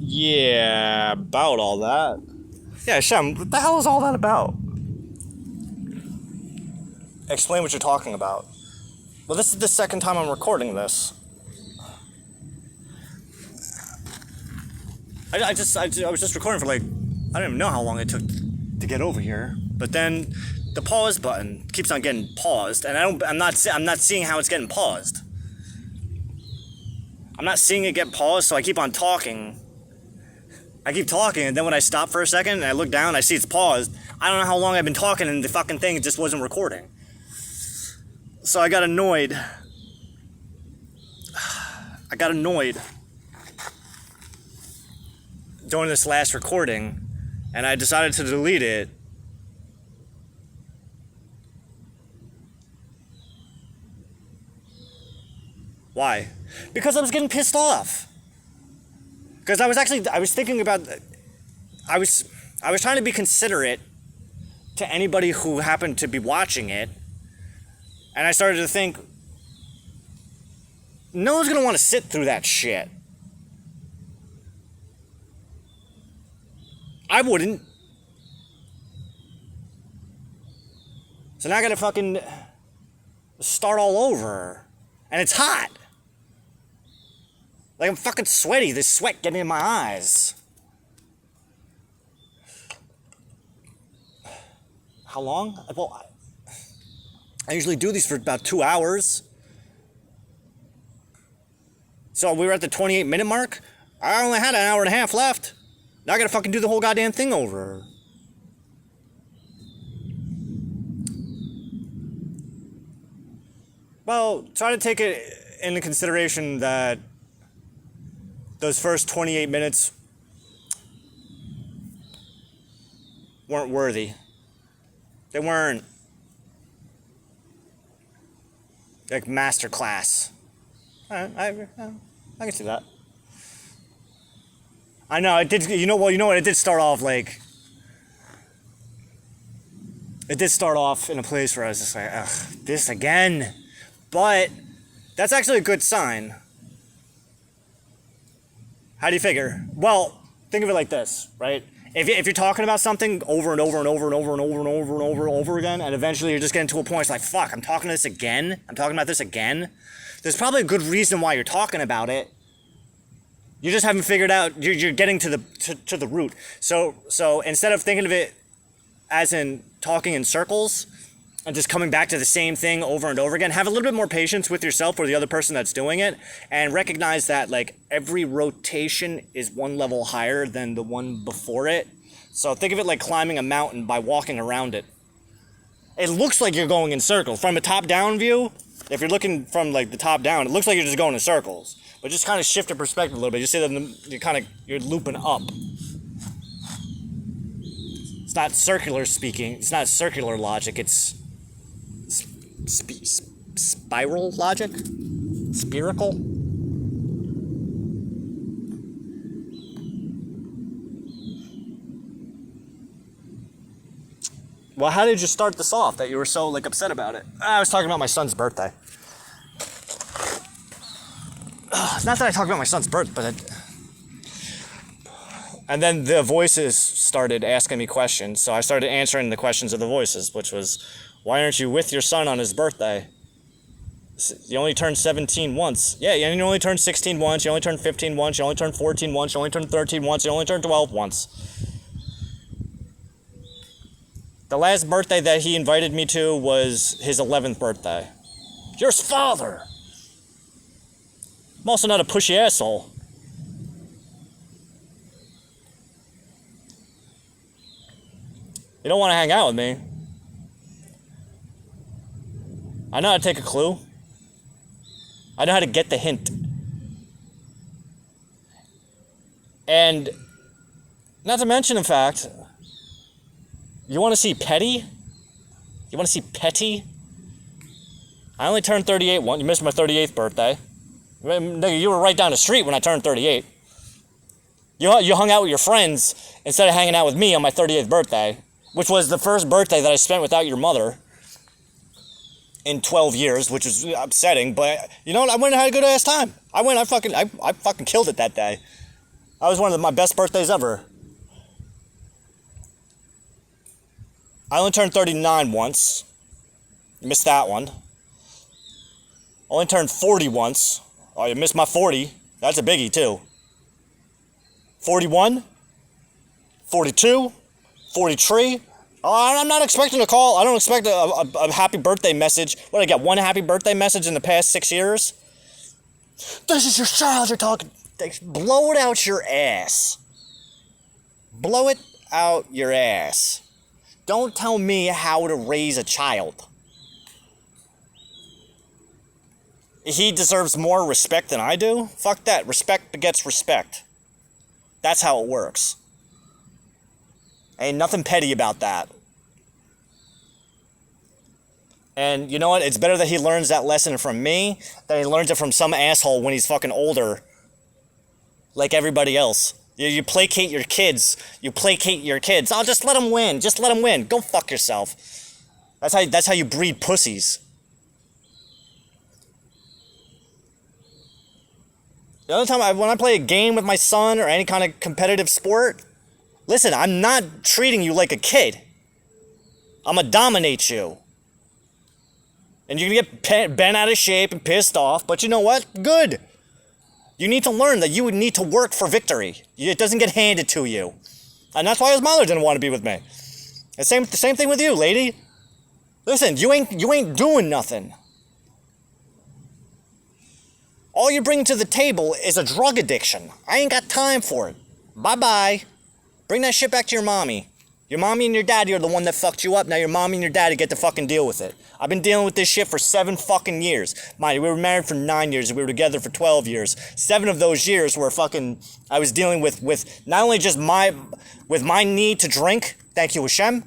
Yeah, about all that. Yeah, Shem, what the hell is all that about? Explain what you're talking about. Well, this is the second time I'm recording this. I was just recording for like, I don't even know how long it took to get over here. But then the pause button keeps on getting paused, and I'm not seeing how it's getting paused. I'm not seeing it get paused, so I keep on talking. I keep talking, and then when I stop for a second and I look down, I see it's paused. I don't know how long I've been talking, and the fucking thing just wasn't recording. So I got annoyed. During this last recording, and I decided to delete it. Why? Because I was getting pissed off. Because I was thinking about, I was trying to be considerate to anybody who happened to be watching it, and I started to think, no one's gonna want to sit through that shit. I wouldn't. So now I gotta fucking start all over. And it's hot. Like I'm fucking sweaty. There's sweat getting in my eyes. How long? Well, I usually do these for about 2 hours. So we were at the 28-minute mark. I only had an hour and a half left. Now I gotta fucking do the whole goddamn thing over. Well, try to take it into consideration that those first 28 minutes weren't worthy. They weren't like masterclass. I can see that. I know it did. You know what? It did start off like. It did start off in a place where I was just like, ugh, this again. But that's actually a good sign. How do you figure? Well, think of it like this, right? If you're talking about something over and over and over and over and over and over and over and over again, and eventually you're just getting to a point, it's like, fuck, I'm talking about this again. There's probably a good reason why you're talking about it. You just haven't figured out. You're getting to the root. So instead of thinking of it as in talking in circles and just coming back to the same thing over and over again, have a little bit more patience with yourself or the other person that's doing it, and recognize that like every rotation is one level higher than the one before it. So think of it like climbing a mountain by walking around it. It looks like you're going in circles from a top-down view. If you're looking from like the top down, it looks like you're just going in circles. But just kind of shift your perspective a little bit. You see that you're looping up. It's not circular speaking. It's not circular logic. It's spiral logic? Spherical? Well, how did you start this off that you were so like upset about it? I was talking about my son's birthday. It's not that I talked about my son's birth, but and then the voices started asking me questions, so I started answering the questions of the voices, which was, why aren't you with your son on his birthday? You only turned 17 once. Yeah, you only turned 16 once, you only turned 15 once, you only turned 14 once, you only turned 13 once, you only turned 12 once. The last birthday that he invited me to was his 11th birthday. You're his father! I'm also not a pushy asshole. You don't want to hang out with me. I know how to take a clue. I know how to get the hint. And not to mention the fact, you want to see petty? You want to see petty? I only turned 38 once. You missed my 38th birthday. Nigga, you were right down the street when I turned 38. You hung out with your friends instead of hanging out with me on my 38th birthday, which was the first birthday that I spent without your mother in 12 years, which is upsetting, but you know what? I went and had a good ass time. I fucking killed it that day. That was one of my best birthdays ever. I only turned 39 once. You missed that one. Only turned 40 once. Oh, you missed my 40. That's a biggie, too. 41, 42, 43. Oh, I'm not expecting a call. I don't expect a happy birthday message. What, I got one happy birthday message in the past 6 years? This is your child you're talking. Blow it out your ass. Blow it out your ass. Don't tell me how to raise a child. He deserves more respect than I do? Fuck that. Respect begets respect. That's how it works. Ain't nothing petty about that. And you know what? It's better that he learns that lesson from me than he learns it from some asshole when he's fucking older. Like everybody else. You placate your kids. You placate your kids. Oh, just let them win. Just let them win. Go fuck yourself. That's how you breed pussies. The other time, when I play a game with my son or any kind of competitive sport, listen, I'm not treating you like a kid. I'm gonna dominate you. And you're gonna get bent out of shape and pissed off, but you know what? Good. You need to learn that you would need to work for victory. It doesn't get handed to you. And that's why his mother didn't want to be with me. The same thing with you, lady. Listen, you ain't doing nothing. All you bring to the table is a drug addiction. I ain't got time for it. Bye-bye. Bring that shit back to your mommy. Your mommy and your daddy are the one that fucked you up. Now your mommy and your daddy get to fucking deal with it. I've been dealing with this shit for 7 fucking years. Mind you, we were married for 9 years. We were together for 12 years. 7 of those years were fucking... I was dealing with not only just my need to drink, thank you Hashem,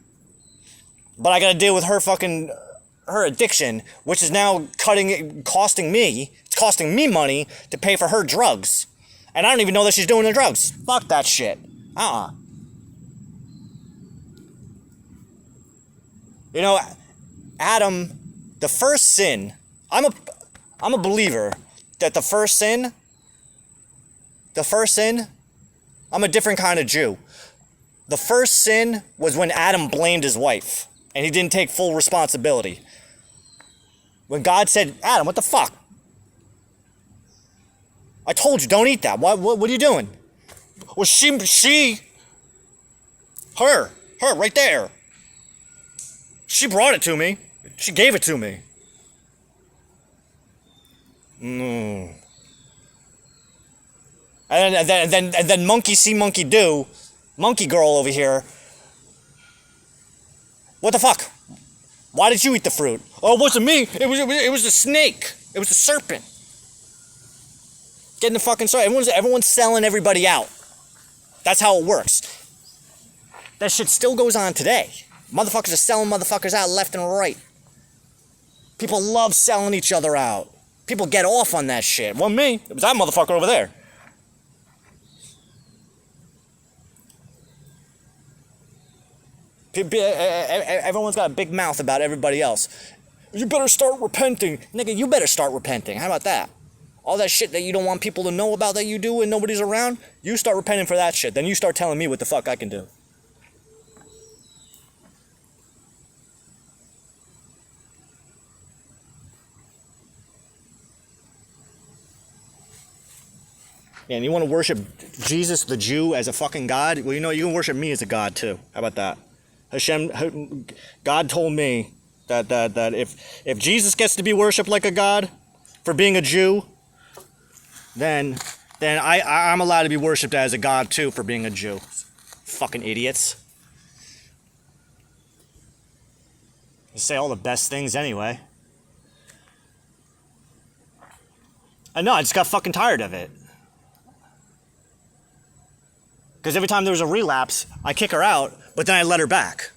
but I gotta deal with her addiction, which is now costing me money to pay for her drugs. And I don't even know that she's doing the drugs. Fuck that shit. You know, Adam, the first sin, I'm a believer that the first sin, I'm a different kind of Jew. The first sin was when Adam blamed his wife and he didn't take full responsibility. When God said, Adam, what the fuck? I told you, don't eat that. What are you doing? Well, her, right there. She brought it to me. She gave it to me. And then monkey see, monkey do. Monkey girl over here. What the fuck? Why did you eat the fruit? Oh, it wasn't me. It was the snake. It was the serpent. Getting the fucking story. Everyone's selling everybody out. That's how it works. That shit still goes on today. Motherfuckers are selling motherfuckers out left and right. People love selling each other out. People get off on that shit. Well, me. It was that motherfucker over there. Everyone's got a big mouth about everybody else. You better start repenting. Nigga, you better start repenting. How about that? All that shit that you don't want people to know about that you do when nobody's around, you start repenting for that shit. Then you start telling me what the fuck I can do. And you want to worship Jesus, the Jew, as a fucking God? Well, you know, you can worship me as a God, too. How about that? God told me that if Jesus gets to be worshipped like a God for being a Jew, then I'm allowed to be worshipped as a God, too, for being a Jew. Fucking idiots. They say all the best things anyway. I know, I just got fucking tired of it. Because every time there was a relapse, I kick her out, but then I let her back.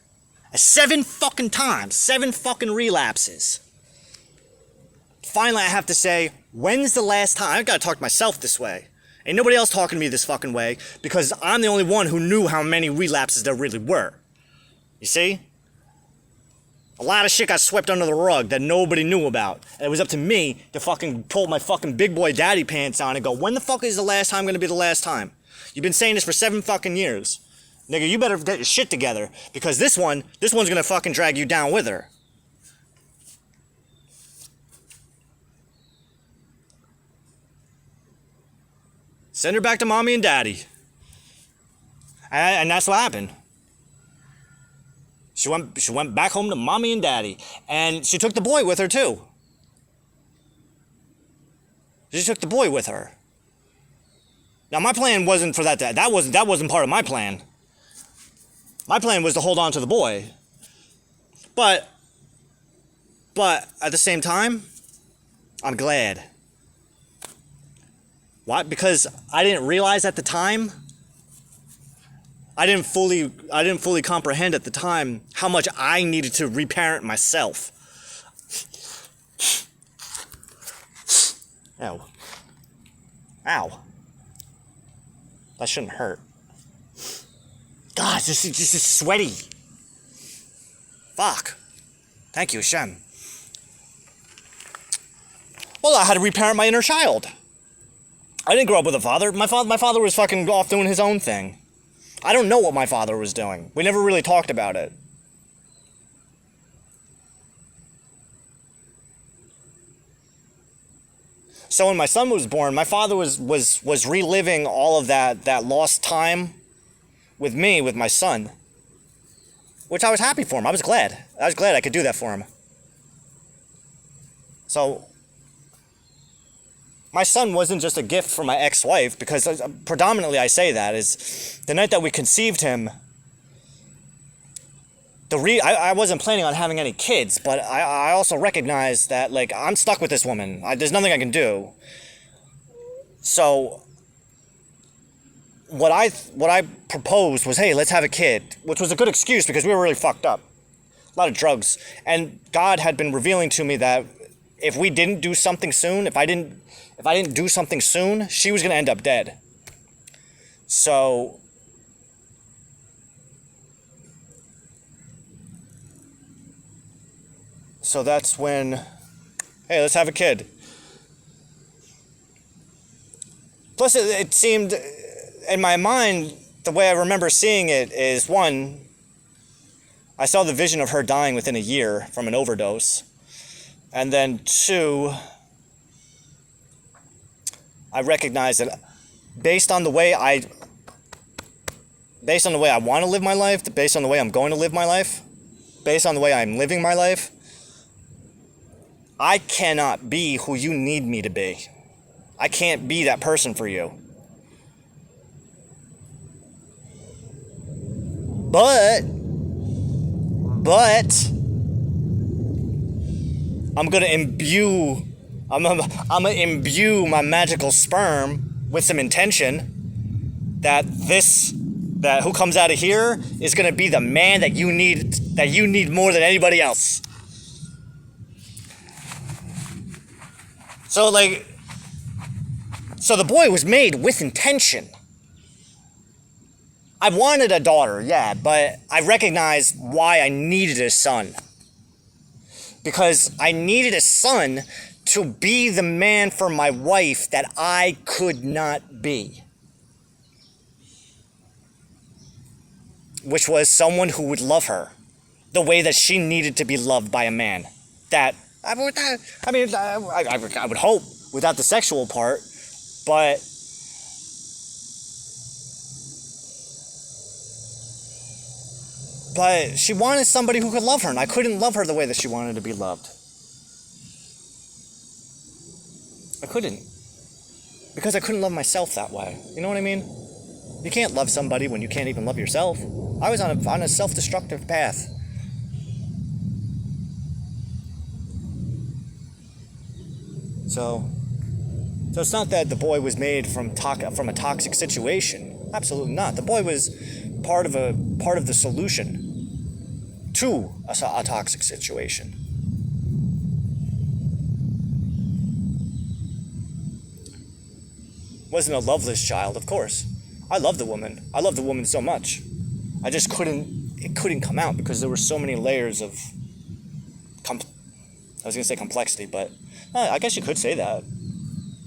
7 fucking times. 7 fucking relapses. Finally, I have to say, when's the last time? I've got to talk to myself this way. Ain't nobody else talking to me this fucking way, because I'm the only one who knew how many relapses there really were. You see? A lot of shit got swept under the rug that nobody knew about. And it was up to me to fucking pull my fucking big boy daddy pants on and go, when the fuck is the last time going to be the last time? You've been saying this for 7 fucking years. Nigga, you better get your shit together, because this one's gonna fucking drag you down with her. Send her back to mommy and daddy. And that's what happened. She went back home to mommy and daddy. And she took the boy with her too. She took the boy with her. Now my plan wasn't for that wasn't part of my plan. My plan was to hold on to the boy. But at the same time, I'm glad. Why? Because I didn't realize at the time, I didn't fully comprehend at the time how much I needed to reparent myself. Ow. Ow. That shouldn't hurt. God, this is sweaty. Fuck. Thank you, Hashem. Well, I had to reparent my inner child. I didn't grow up with a father. My father was fucking off doing his own thing. I don't know what my father was doing. We never really talked about it. So when my son was born, my father was reliving all of that lost time with me, with my son. Which I was happy for him. I was glad I could do that for him. So my son wasn't just a gift from my ex-wife, because predominantly I say that is the night that we conceived him. I wasn't planning on having any kids, but I also recognized that, like, I'm stuck with this woman. There's nothing I can do. So what I proposed was, hey, let's have a kid, which was a good excuse because we were really fucked up. A lot of drugs. And God had been revealing to me that if we didn't do something soon, if I didn't do something soon, she was going to end up dead. So that's when, hey, let's have a kid. Plus, it seemed, in my mind, the way I remember seeing it is, one, I saw the vision of her dying within a year from an overdose. And then two, I recognized that based on the way I want to live my life, based on the way I'm going to live my life, based on the way I'm living my life, I cannot be who you need me to be. I can't be that person for you. But I'm gonna imbue my magical sperm with some intention that who comes out of here is gonna be the man that you need more than anybody else. So the boy was made with intention. I wanted a daughter, yeah, but I recognized why I needed a son. Because I needed a son to be the man for my wife that I could not be. Which was someone who would love her the way that she needed to be loved by a man. I would hope, without the sexual part, but she wanted somebody who could love her, and I couldn't love her the way that she wanted to be loved. I couldn't. Because I couldn't love myself that way. You know what I mean? You can't love somebody when you can't even love yourself. I was on a self-destructive path. So it's not that the boy was made from a toxic situation. Absolutely not. The boy was part of the solution to a toxic situation. Wasn't a loveless child, of course. I loved the woman. I loved the woman so much. I just couldn't come out because there were so many layers of I was going to say complexity, but I guess you could say that.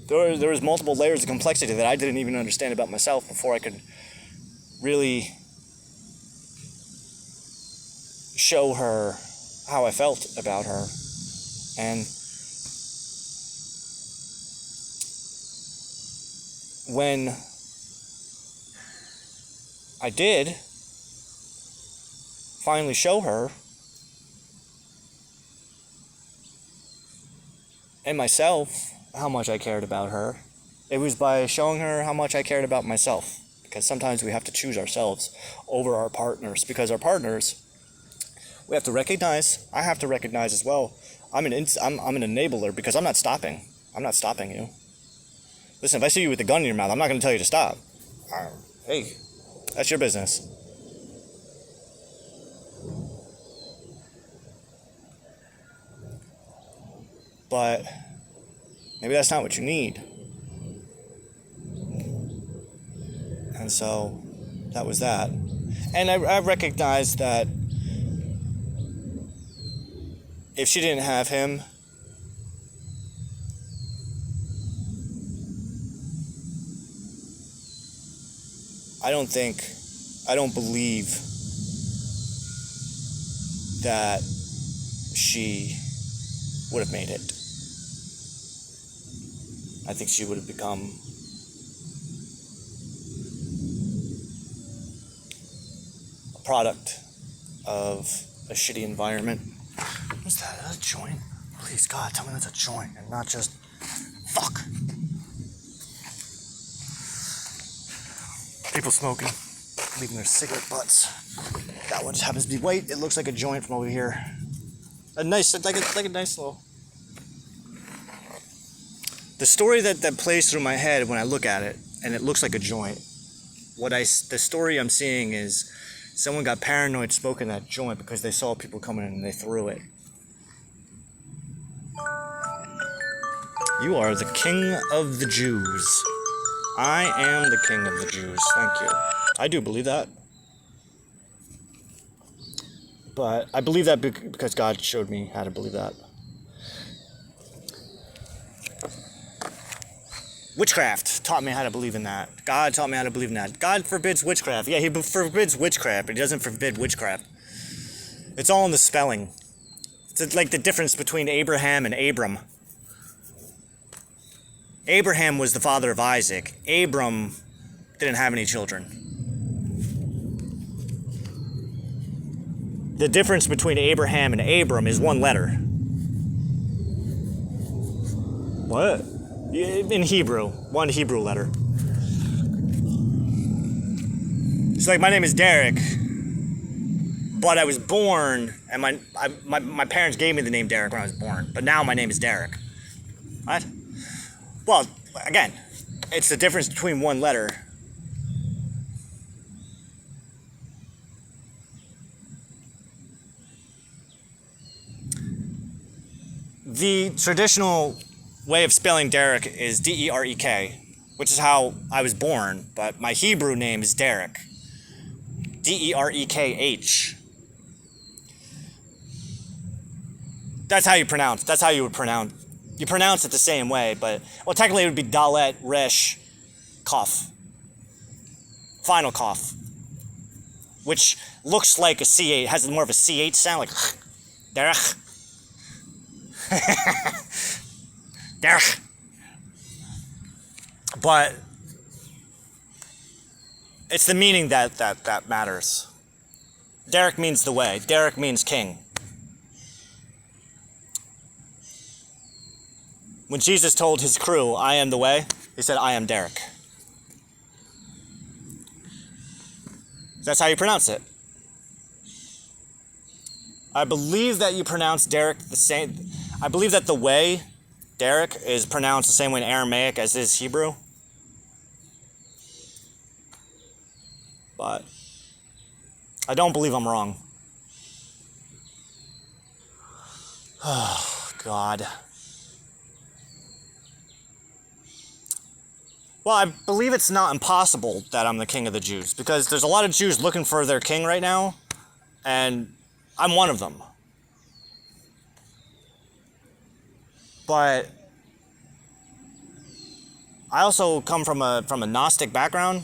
There was multiple layers of complexity that I didn't even understand about myself before I could really show her how I felt about her. And when I did finally show her and myself how much I cared about her, it was by showing her how much I cared about myself. Because sometimes we have to choose ourselves over our partners. Because our partners, we have to recognize, I have to recognize as well, I'm an enabler because I'm not stopping. I'm not stopping you. Listen, if I see you with a gun in your mouth, I'm not going to tell you to stop. Hey, that's your business. But maybe that's not what you need. And so that was that. And I recognized that if she didn't have him, I don't believe that she would have made it. I think she would have become a product of a shitty environment. What's that? A joint? Please, God, tell me that's a joint and not just fuck. People smoking, leaving their cigarette butts. That one just happens to be white. It looks like a joint from over here. A nice, like a nice little. The story that plays through my head when I look at it, and it looks like a joint. The story I'm seeing is someone got paranoid smoking that joint because they saw people coming in and they threw it. You are the king of the Jews. I am the king of the Jews. Thank you. I do believe that. But I believe that because God showed me how to believe that. Witchcraft taught me how to believe in that. God taught me how to believe in that. God forbids witchcraft. Yeah, he forbids witchcraft, but he doesn't forbid witchcraft. It's all in the spelling. It's like the difference between Abraham and Abram. Abraham was the father of Isaac. Abram didn't have any children. The difference between Abraham and Abram is one letter. What? In Hebrew. One Hebrew letter. It's like my name is Derek, but I was born, and my parents gave me the name Derek when I was born, but now my name is Derek. What? Well, again, it's the difference between one letter. The traditional way of spelling Derek is D-E-R-E-K, which is how I was born, but my Hebrew name is Derek. D-E-R-E-K-H. That's how you pronounce. That's how you would pronounce. You pronounce it the same way, but, well, technically it would be Dalet, Resh, Kaf. Final Kaf. Which looks like a C8, has more of a C8 sound, like Derek. Derek. But it's the meaning that matters. Derek means the way. Derek means king. When Jesus told his crew, I am the way, he said, I am Derek. That's how you pronounce it. I believe that you pronounce Derek the same. I believe that the way, Derek, is pronounced the same way in Aramaic as is Hebrew. But I don't believe I'm wrong. Oh, God. Well, I believe it's not impossible that I'm the king of the Jews, because there's a lot of Jews looking for their king right now, and I'm one of them. But I also come from a Gnostic background.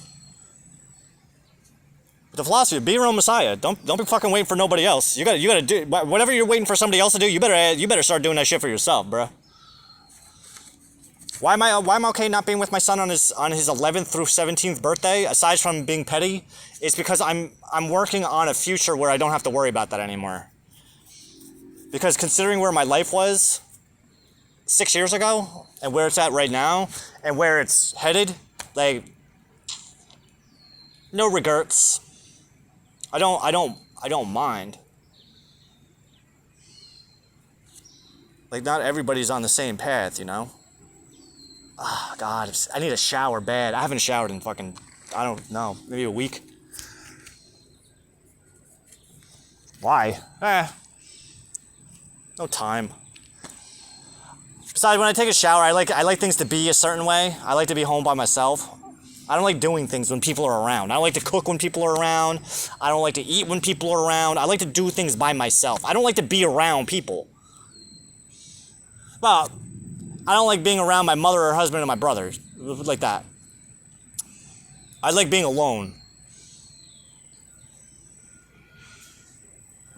The philosophy, be your own Messiah. Don't be fucking waiting for nobody else. You gotta do whatever you're waiting for somebody else to do. You better start doing that shit for yourself, bro. Why am I okay not being with my son on his 11th through 17th birthday? Aside from being petty, it's because I'm working on a future where I don't have to worry about that anymore. Because considering where my life was 6 years ago and where it's at right now and where it's headed, like, no regrets. I don't mind. Like, not everybody's on the same path, you know? Ah, God, I need a shower bad. I haven't showered in fucking, I don't know, maybe a week. Why? No time. Besides, when I take a shower, I like things to be a certain way. I like to be home by myself. I don't like doing things when people are around. I don't like to cook when people are around. I don't like to eat when people are around. I like to do things by myself. I don't like to be around people. Well, I don't like being around my mother or husband and my brother. Like that. I like being alone.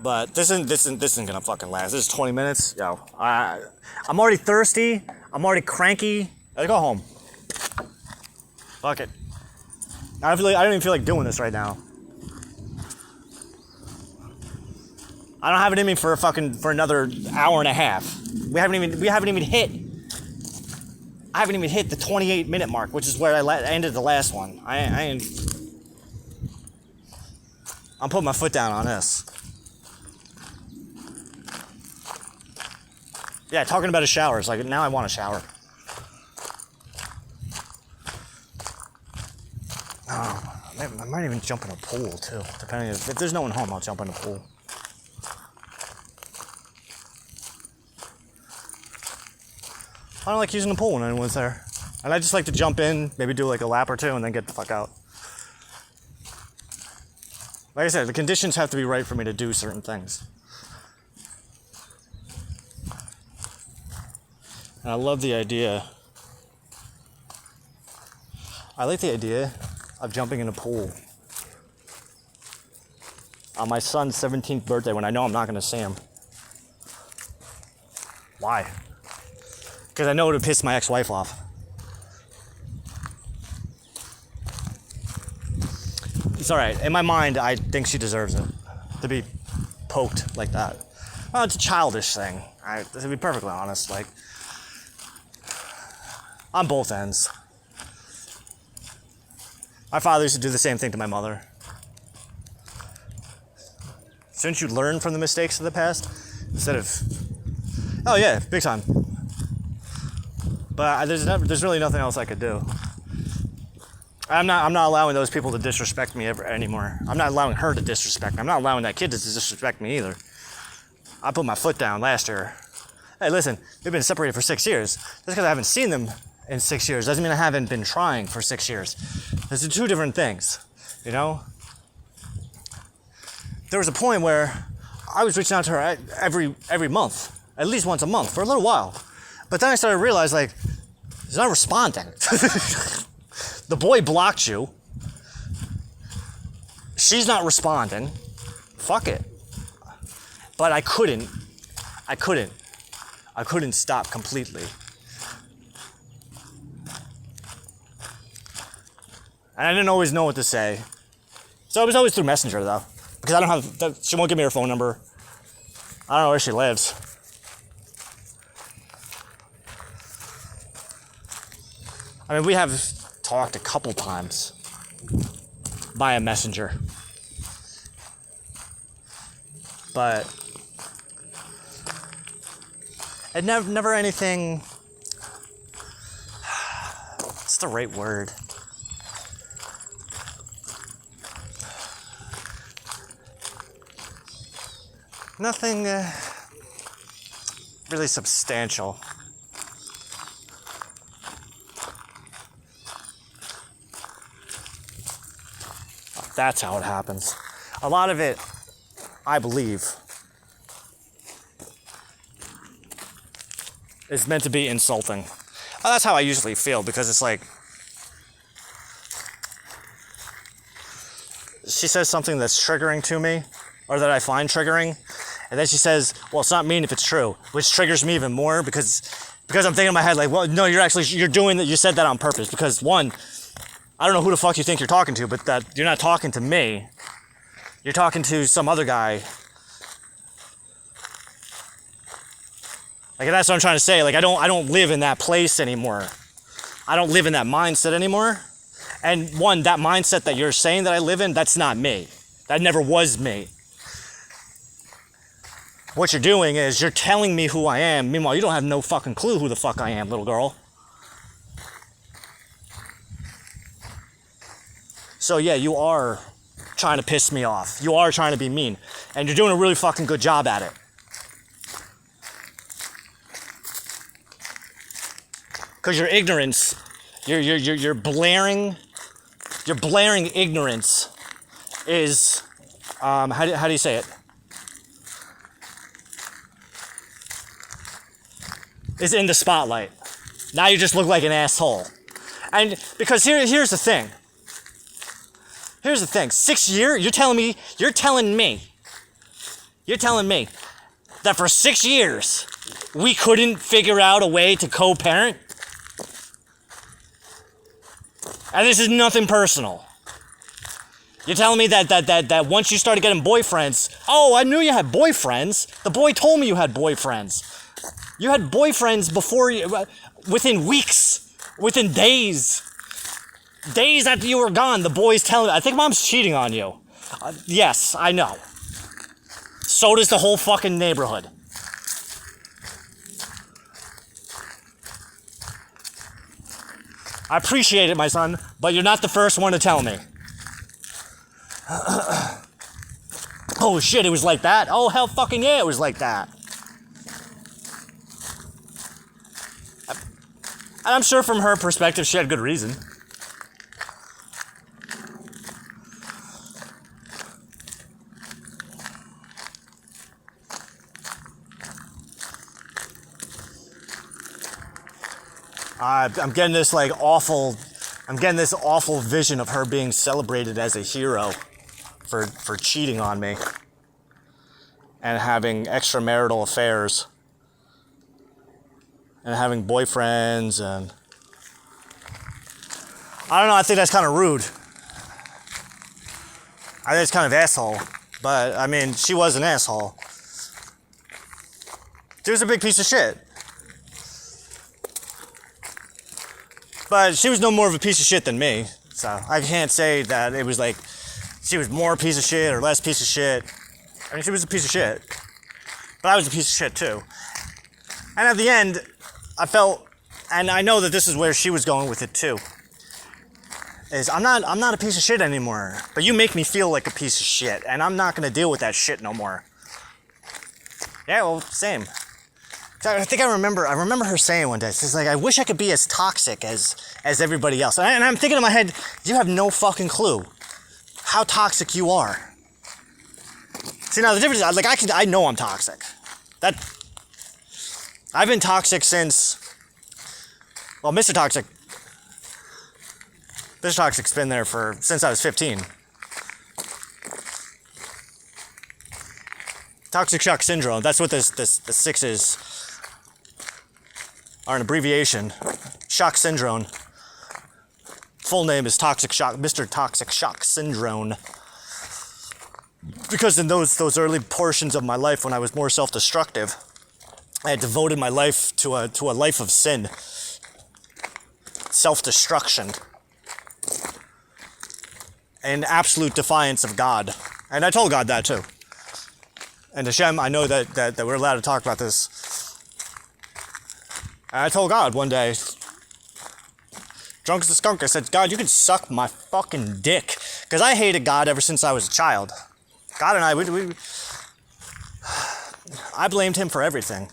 But this isn't gonna fucking last. This is 20 minutes. Yo, I'm already thirsty. I'm already cranky. Let's go home. Fuck it. I don't even feel like doing this right now. I don't have it in me for another hour and a half. We haven't even hit. I haven't even hit the 28-minute mark, which is where I ended the last one. I'm putting my foot down on this. Yeah, talking about a shower. It's like, now I want a shower. Oh, I might even jump in a pool, too. Depending if there's no one home, I'll jump in a pool. I don't like using the pool when anyone's there. And I just like to jump in, maybe do like a lap or two, and then get the fuck out. Like I said, the conditions have to be right for me to do certain things. And I love the idea. I like the idea of jumping in a pool on my son's 17th birthday when I know I'm not going to see him. Why? Because I know it would piss my ex-wife off. It's alright. In my mind, I think she deserves it. To be poked like that. Well, it's a childish thing. To be perfectly honest, like, on both ends. My father used to do the same thing to my mother. Shouldn't you learn from the mistakes of the past? Instead of... Oh yeah, big time. But there's really nothing else I could do. I'm not allowing those people to disrespect me anymore. I'm not allowing her to disrespect me. I'm not allowing that kid to disrespect me either. I put my foot down last year. Hey, listen, they've been separated for 6 years. Just because I haven't seen them in 6 years doesn't mean I haven't been trying for 6 years. Those are two different things, you know? There was a point where I was reaching out to her every month, at least once a month, for a little while. But then I started to realize, like, she's not responding. The boy blocked you. She's not responding. Fuck it. But I couldn't stop completely. And I didn't always know what to say. So it was always through Messenger, though. Because she won't give me her phone number. I don't know where she lives. I mean, we have talked a couple times via Messenger. But it never anything... What's the right word? Nothing really substantial. That's how it happens. A lot of it, I believe, is meant to be insulting. Well, that's how I usually feel, because it's like, she says something that's triggering to me, or that I find triggering, and then she says, well, it's not mean if it's true, which triggers me even more because I'm thinking in my head like, well, no, you're doing that. You said that on purpose because one, I don't know who the fuck you think you're talking to, but that you're not talking to me. You're talking to some other guy. Like, that's what I'm trying to say. Like, I don't live in that place anymore. I don't live in that mindset anymore. And one, that mindset that you're saying that I live in, that's not me. That never was me. What you're doing is you're telling me who I am. Meanwhile, you don't have no fucking clue who the fuck I am, little girl. So yeah, you are trying to piss me off. You are trying to be mean. And you're doing a really fucking good job at it. Because your ignorance, your blaring ignorance is, how do you say it? Is in the spotlight. Now you just look like an asshole. And because here's the thing. Here's the thing. 6 years, you're telling me that for 6 years we couldn't figure out a way to co-parent? And this is nothing personal. You're telling me that once you started getting boyfriends, oh, I knew you had boyfriends. The boy told me you had boyfriends. You had boyfriends before within weeks, within days. Days after you were gone, the boy's telling me, I think mom's cheating on you. Yes, I know. So does the whole fucking neighborhood. I appreciate it, my son, but you're not the first one to tell me. Oh shit, it was like that? Oh hell fucking yeah, it was like that. And I'm sure from her perspective, she had good reason. I'm getting this awful vision of her being celebrated as a hero for cheating on me and having extramarital affairs and having boyfriends, and I don't know, I think that's kind of rude. I think it's kind of asshole, but I mean, she was an asshole. She was a big piece of shit. But she was no more of a piece of shit than me, so I can't say that it was like she was more a piece of shit or less piece of shit. I mean, she was a piece of shit, but I was a piece of shit too. And at the end, I felt, and I know that this is where she was going with it too, is I'm not a piece of shit anymore, but you make me feel like a piece of shit, and I'm not gonna deal with that shit no more. Yeah, well, same. I think I remember her saying one day, she's like, I wish I could be as toxic as everybody else. And I'm thinking in my head, you have no fucking clue how toxic you are. See, now the difference is, like, I know I'm toxic. I've been toxic since, well, Mr. Toxic's been there since I was 15. Toxic shock syndrome, that's what the 6 is. Are an abbreviation. Shock syndrome. Full name is Mr. Toxic Shock Syndrome. Because in those early portions of my life when I was more self-destructive, I had devoted my life to a life of sin. Self-destruction. And absolute defiance of God. And I told God that too. And Hashem, I know that we're allowed to talk about this. And I told God one day, drunk as a skunk, I said, God, you can suck my fucking dick. Because I hated God ever since I was a child. God and I blamed him for everything.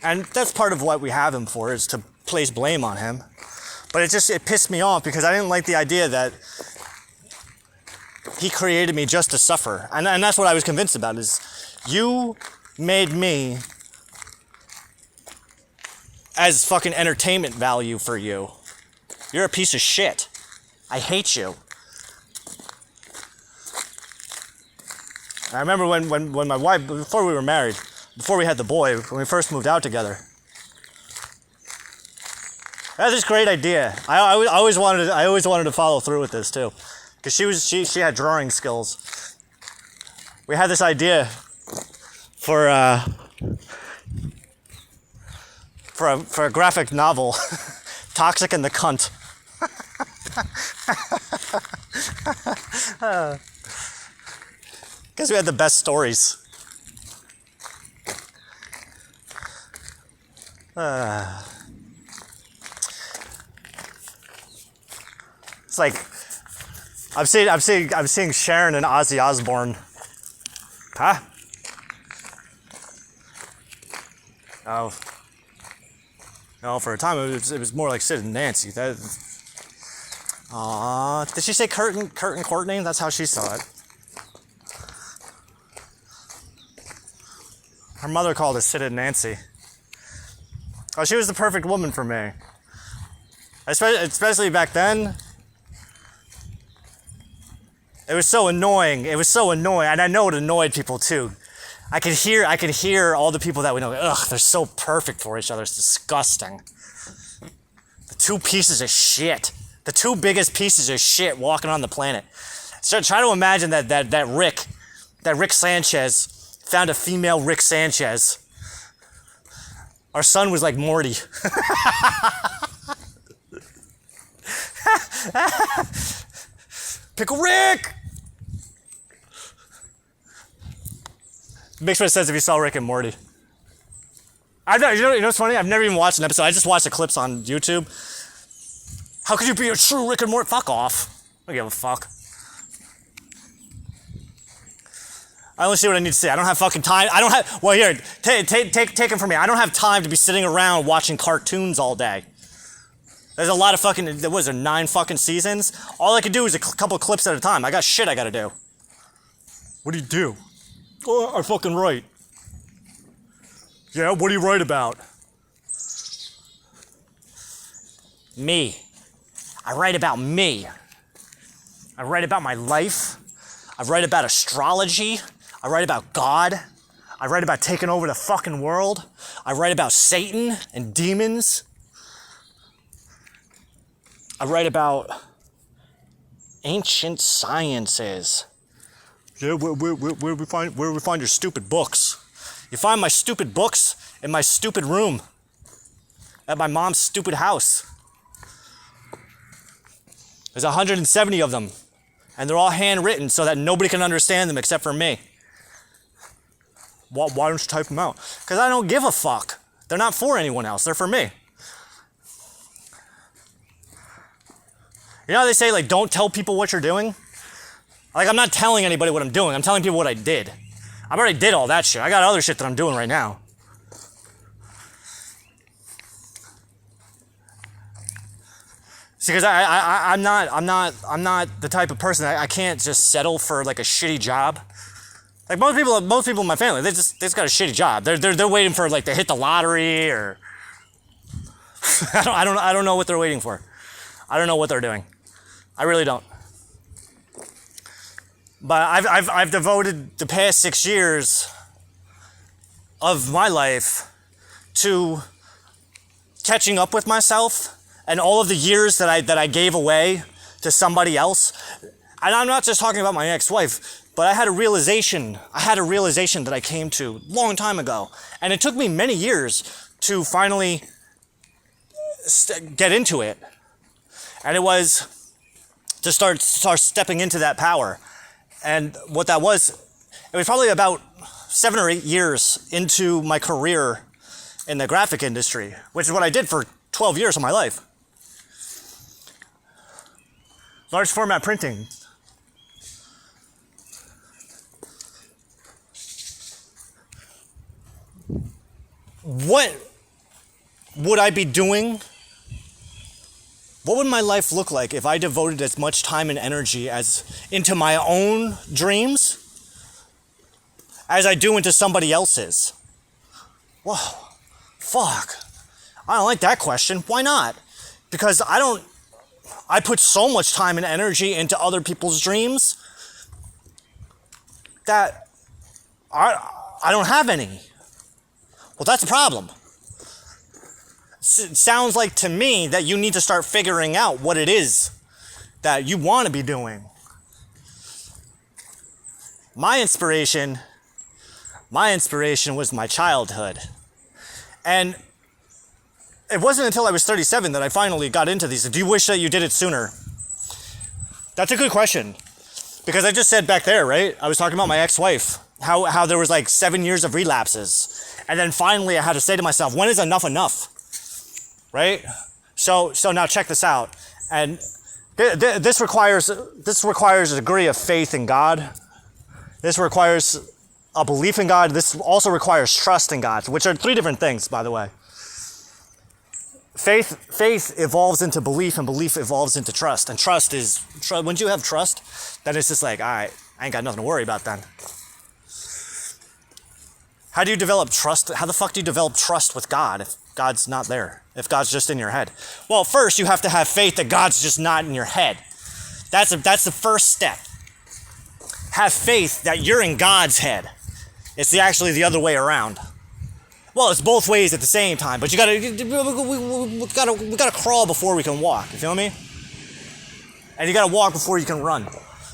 And that's part of what we have him for, is to place blame on him. But it pissed me off because I didn't like the idea that he created me just to suffer. And that's what I was convinced about, is you made me as fucking entertainment value for you. You're a piece of shit. I hate you. I remember when my wife, before we were married, before we had the boy, when we first moved out together. I had this great idea. I always wanted to follow through with this too, because she had drawing skills. We had this idea for a graphic novel, Toxic and the Cunt. Because we had the best stories. It's like I'm seeing Sharon and Ozzy Osbourne. Huh? Oh. No, for a time it was more like Sid and Nancy. Did she say Kurt and Courtney? That's how she saw it. Her mother called us Sid and Nancy. Oh, she was the perfect woman for me. Especially back then. It was so annoying. And I know it annoyed people too. I could hear all the people that we know, ugh, they're so perfect for each other. It's disgusting. The two pieces of shit. The two biggest pieces of shit walking on the planet. So try to imagine that Rick Sanchez found a female Rick Sanchez. Our son was like Morty. Pickle Rick! Makes what it says if you saw Rick and Morty. You know what's funny? I've never even watched an episode. I just watched the clips on YouTube. How could you be a true Rick and Morty? Fuck off. I don't give a fuck. I only see what I need to see. I don't have fucking time. I don't have... Well, here, take it from me. I don't have time to be sitting around watching cartoons all day. There's a lot of fucking... What is there, 9 fucking seasons? All I can do is a couple clips at a time. I got shit I gotta do. What do you do? Oh, I fucking write. Yeah, what do you write about? Me. I write about me. I write about my life. I write about astrology. I write about God. I write about taking over the fucking world. I write about Satan and demons. I write about ancient sciences. Yeah, where we find your stupid books? You find my stupid books in my stupid room at my mom's stupid house. There's 170 of them, and they're all handwritten so that nobody can understand them except for me. Why don't you type them out? Because I don't give a fuck. They're not for anyone else. They're for me. You know how they say, like, don't tell people what you're doing? Like, I'm not telling anybody what I'm doing. I'm telling people what I did. I already did all that shit. I got other shit that I'm doing right now. See, because I'm not the type of person. I can't just settle for like a shitty job. Like most people in my family, they just got a shitty job. They're waiting for like to hit the lottery or I don't know what they're waiting for. I don't know what they're doing. I really don't. But I've devoted the past 6 years of my life to catching up with myself and all of the years that I gave away to somebody else. And I'm not just talking about my ex-wife, but I had a realization that I came to a long time ago. And it took me many years to finally get into it. And it was to start stepping into that power. And what that was, it was probably about 7 or 8 years into my career in the graphic industry, which is what I did for 12 years of my life. Large format printing. What would I be doing? What would my life look like if I devoted as much time and energy into my own dreams as I do into somebody else's? Whoa, fuck. I don't like that question. Why not? Because I put so much time and energy into other people's dreams that I don't have any. Well, that's a problem. It sounds like to me that you need to start figuring out what it is that you want to be doing. My inspiration was my childhood. And it wasn't until I was 37 that I finally got into these. Do you wish that you did it sooner? That's a good question. Because I just said back there, right? I was talking about my ex-wife. How there was like 7 years of relapses. And then finally I had to say to myself, when is enough enough? Right? So now check this out. And this requires a degree of faith in God. This requires a belief in God. This also requires trust in God, which are three different things, by the way. Faith evolves into belief, and belief evolves into trust. And trust is, when you have trust, then it's just like, all right, I ain't got nothing to worry about then. How do you develop trust? How the fuck do you develop trust with God if God's not there? If God's just in your head? Well, first you have to have faith that God's just not in your head. That's the first step. Have faith that you're in God's head. It's actually the other way around. Well, it's both ways at the same time, but we gotta crawl before we can walk. You feel me? And you gotta walk before you can run.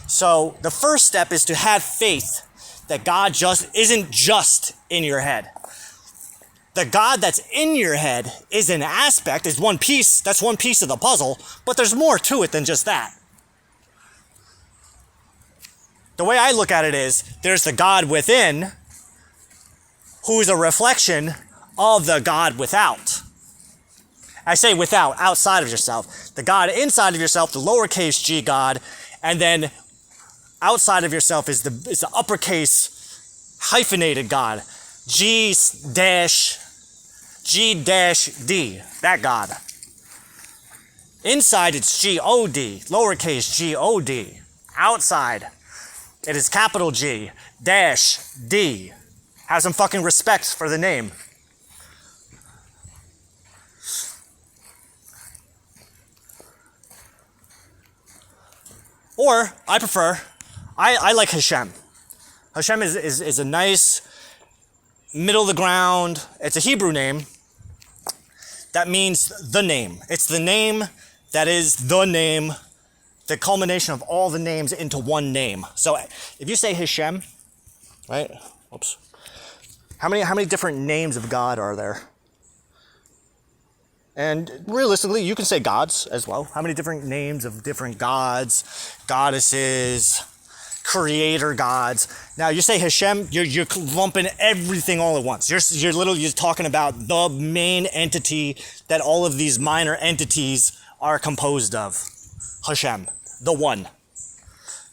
So the first step is to have faith that God just isn't just in your head. The God that's in your head is an aspect, is one piece. That's one piece of the puzzle, but there's more to it than just that. The way I look at it is, there's the God within, who's a reflection of the God without. I say without, outside of yourself. The God inside of yourself, the lowercase g God, and then outside of yourself is the uppercase hyphenated God. G dash D, that God. Inside it's G-O-D, lowercase G-O-D. Outside it is capital G dash D. Have some fucking respect for the name. Or, I prefer, I like Hashem. Hashem is a nice, middle of the ground, it's a Hebrew name that means the name. It's the name that is the name, the culmination of all the names into one name. So if you say Hashem, right? Oops. How many different names of God are there? And realistically, you can say gods as well. How many different names of different gods, goddesses, creator gods? Now you say Hashem, you're lumping everything all at once. You're literally just talking about the main entity that all of these minor entities are composed of. Hashem, the one.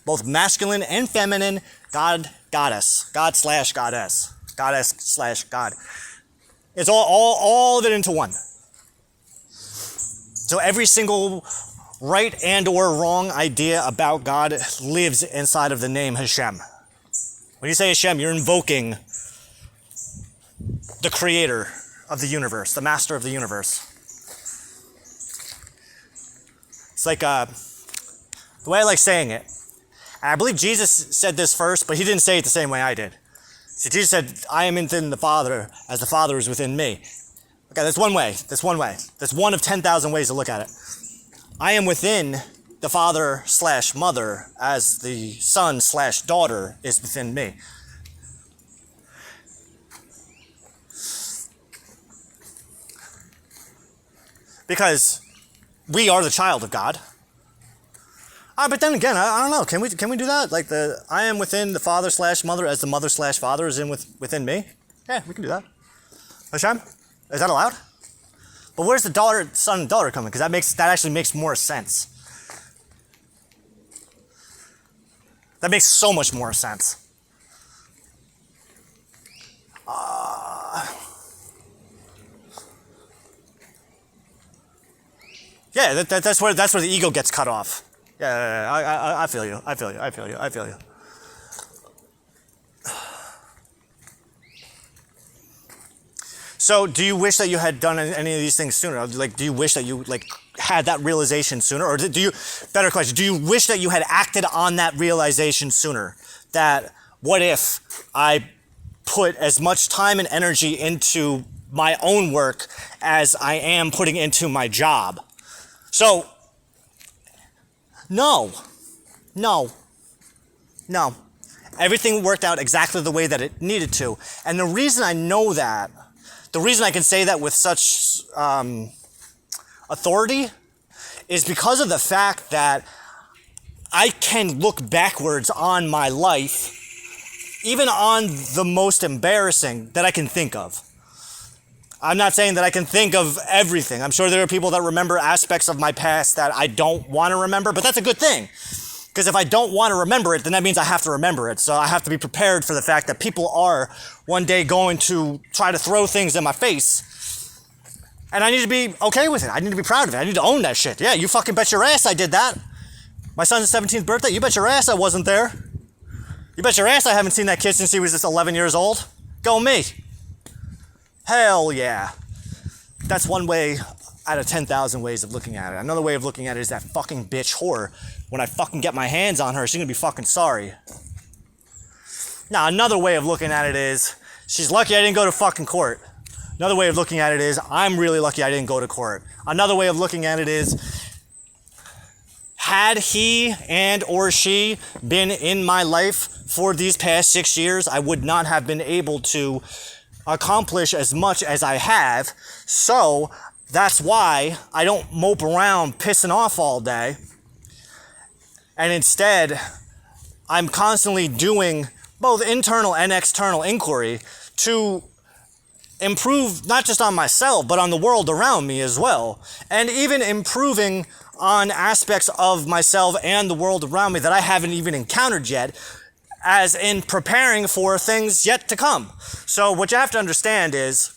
Both masculine and feminine, God, goddess, God slash goddess, goddess slash God. It's all of it into one. So every single right and or wrong idea about God lives inside of the name Hashem. When you say Hashem, you're invoking the creator of the universe, the master of the universe. It's like, the way I like saying it, and I believe Jesus said this first, but he didn't say it the same way I did. See, Jesus said, I am within the Father as the Father is within me. Okay, that's one way. That's one way. That's one of 10,000 ways to look at it. I am within the father slash mother as the son slash daughter is within me. Because we are the child of God. But then again, I don't know. Can we do that? Like I am within the father slash mother as the mother slash father is within me? Yeah, we can do that. Hashem? Is that allowed? But where's the son and daughter coming? Because that actually makes more sense. That makes so much more sense. Yeah, that's where the ego gets cut off. Yeah, I feel you. I feel you. So, do you wish that you had done any of these things sooner? Like, do you wish that you had that realization sooner, or better question, do you wish that you had acted on that realization sooner? That what if I put as much time and energy into my own work as I am putting into my job. So, no. Everything worked out exactly the way that it needed to. And the reason I know that, the reason I can say that with such authority is because of the fact that I can look backwards on my life, even on the most embarrassing that I can think of. I'm not saying that I can think of everything. I'm sure there are people that remember aspects of my past that I don't want to remember, but that's a good thing. Because if I don't want to remember it, then that means I have to remember it. So I have to be prepared for the fact that people are one day going to try to throw things in my face. And I need to be okay with it. I need to be proud of it. I need to own that shit. Yeah, you fucking bet your ass I did that. My son's 17th birthday, you bet your ass I wasn't there. You bet your ass I haven't seen that kid since he was just 11 years old. Go me. Hell yeah. That's one way out of 10,000 ways of looking at it. Another way of looking at it is that fucking bitch whore. When I fucking get my hands on her, she's gonna be fucking sorry. Now, another way of looking at it is, she's lucky I didn't go to fucking court. Another way of looking at it is, I'm really lucky I didn't go to court. Another way of looking at it is, had he and or she been in my life for these past 6 years, I would not have been able to accomplish as much as I have. So that's why I don't mope around pissing off all day. And instead, I'm constantly doing both internal and external inquiry to improve not just on myself, but on the world around me as well. And even improving on aspects of myself and the world around me that I haven't even encountered yet, as in preparing for things yet to come. So what you have to understand is,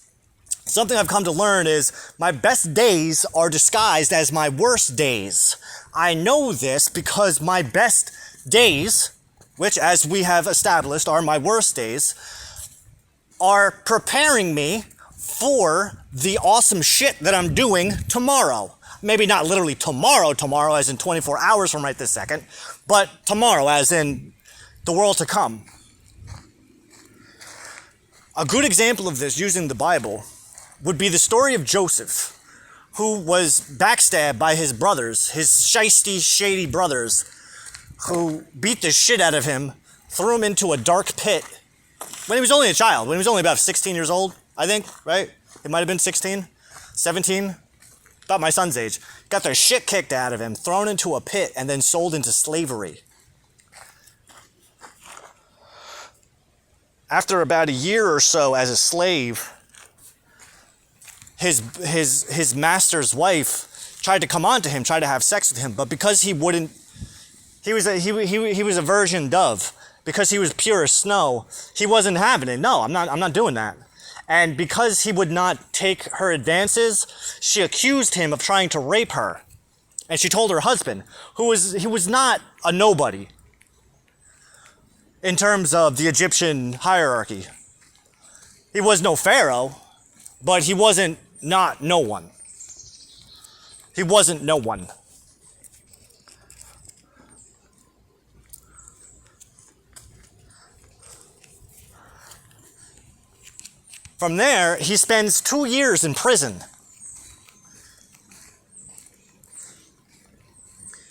something I've come to learn is, my best days are disguised as my worst days. I know this because my best days, which as we have established are my worst days, are preparing me for the awesome shit that I'm doing tomorrow. Maybe not literally tomorrow as in 24 hours from right this second, but tomorrow as in the world to come. A good example of this using the Bible would be the story of Joseph, who was backstabbed by his brothers, his shiesty, shady brothers, who beat the shit out of him, threw him into a dark pit when he was only a child, when he was only about 16 years old, I think, right? It might have been 16, 17, about my son's age. Got their shit kicked out of him, thrown into a pit, and then sold into slavery. After about a year or so as a slave, his master's wife tried to come on to him, tried to have sex with him, but because he wouldn't, he was a virgin dove. Because he was pure as snow, he wasn't having it. No, I'm not doing that. And because he would not take her advances, she accused him of trying to rape her. And she told her husband, he was not a nobody in terms of the Egyptian hierarchy. He was no pharaoh, but he wasn't not no one. He wasn't no one. From there, he spends 2 years in prison.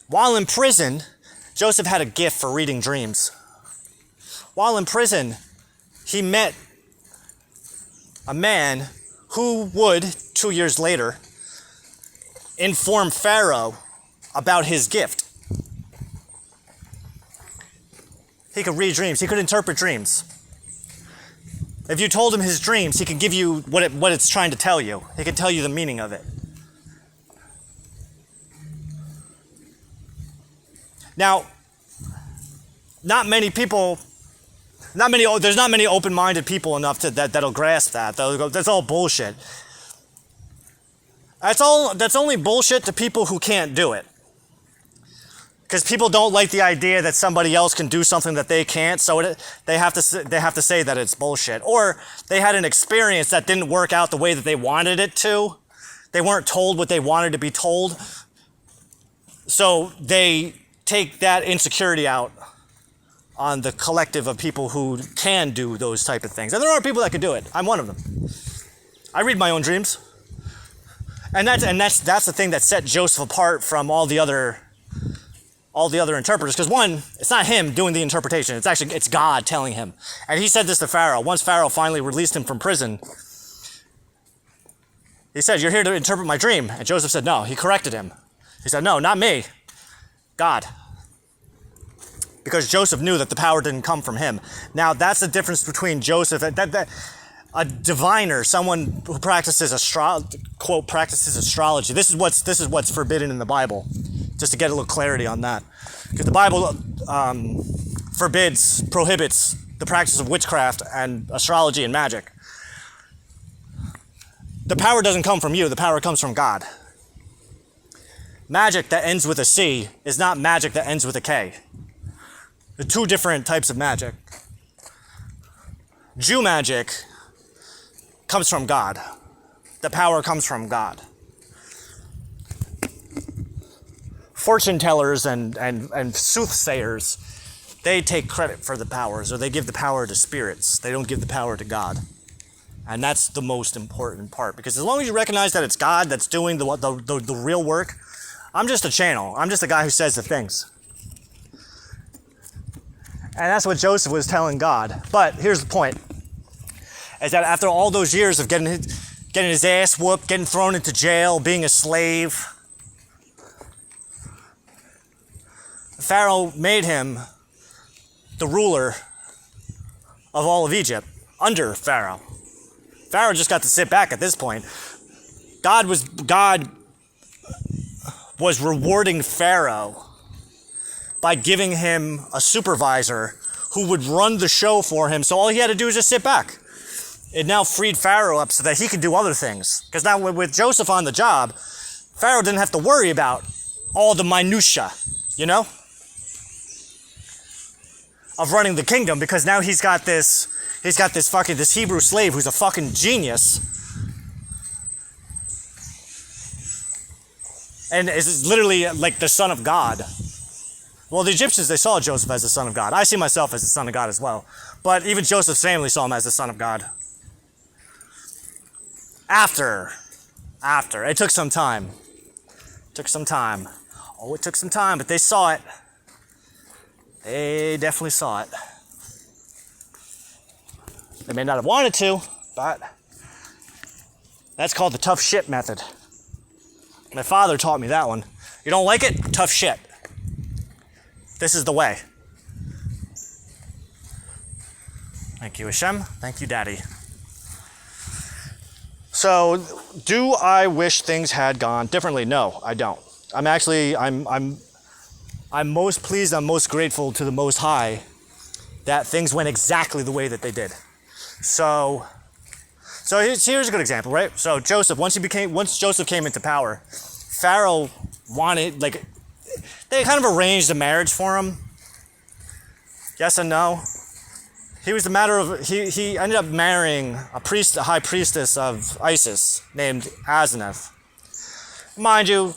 While in prison, Joseph had a gift for reading dreams. While in prison, he met a man who would, 2 years later, inform Pharaoh about his gift. He could read dreams. He could interpret dreams. If you told him his dreams, he could give you what it's trying to tell you. He could tell you the meaning of it. Now, there's not many open-minded people enough that'll grasp that. They'll go, that's all bullshit. That's only bullshit to people who can't do it. Because people don't like the idea that somebody else can do something that they can't, so they have to say that it's bullshit. Or they had an experience that didn't work out the way that they wanted it to. They weren't told what they wanted to be told. So they take that insecurity out on the collective of people who can do those type of things. And there are people that can do it. I'm one of them. I read my own dreams. And that's the thing that set Joseph apart from all the other interpreters. Because one, it's not him doing the interpretation. It's God telling him. And he said this to Pharaoh. Once Pharaoh finally released him from prison, he said, "You're here to interpret my dream." And Joseph said, no. He corrected him. He said, "No, not me. God." Because Joseph knew that the power didn't come from him. Now, that's the difference between Joseph and a diviner, someone who practices astrology. This is what's forbidden in the Bible, just to get a little clarity on that. Because the Bible prohibits the practice of witchcraft and astrology and magic. The power doesn't come from you, the power comes from God. Magic that ends with a C is not magic that ends with a K. They're two different types of magic. Jew magic comes from God. The power comes from God. Fortune tellers and soothsayers, they take credit for the powers, or they give the power to spirits. They don't give the power to God. And that's the most important part, because as long as you recognize that it's God that's doing the real work, I'm just a channel. I'm just a guy who says the things. And that's what Joseph was telling God. But here's the point, is that after all those years of getting his ass whooped, getting thrown into jail, being a slave, Pharaoh made him the ruler of all of Egypt under Pharaoh. Pharaoh just got to sit back at this point. God was rewarding Pharaoh by giving him a supervisor who would run the show for him. So all he had to do was just sit back. It now freed Pharaoh up so that he could do other things. Because now with Joseph on the job, Pharaoh didn't have to worry about all the minutia, of running the kingdom, because now he's got this Hebrew slave who's a fucking genius. And is literally like the son of God. Well, the Egyptians, they saw Joseph as the son of God. I see myself as the son of God as well. But even Joseph's family saw him as the son of God. After. It took some time. Oh, it took some time, but they saw it. They definitely saw it. They may not have wanted to, but that's called the tough shit method. My father taught me that one. You don't like it? Tough shit. This is the way. Thank you, Hashem. Thank you, Daddy. So, do I wish things had gone differently? No, I don't. I'm most pleased, I'm most grateful to the Most High that things went exactly the way that they did. So here's a good example, right? So Joseph, once Joseph came into power, Pharaoh wanted, they kind of arranged a marriage for him. Yes and no. He ended up marrying a high priestess of Isis named Asenath. Mind you.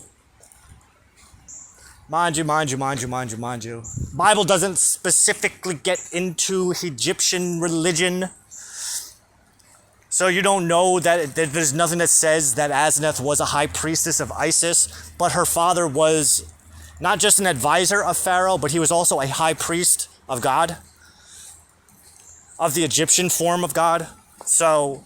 Bible doesn't specifically get into Egyptian religion. So you don't know that there's nothing that says that Asenath was a high priestess of Isis, but her father was not just an advisor of Pharaoh, but he was also a high priest of God, of the Egyptian form of God. So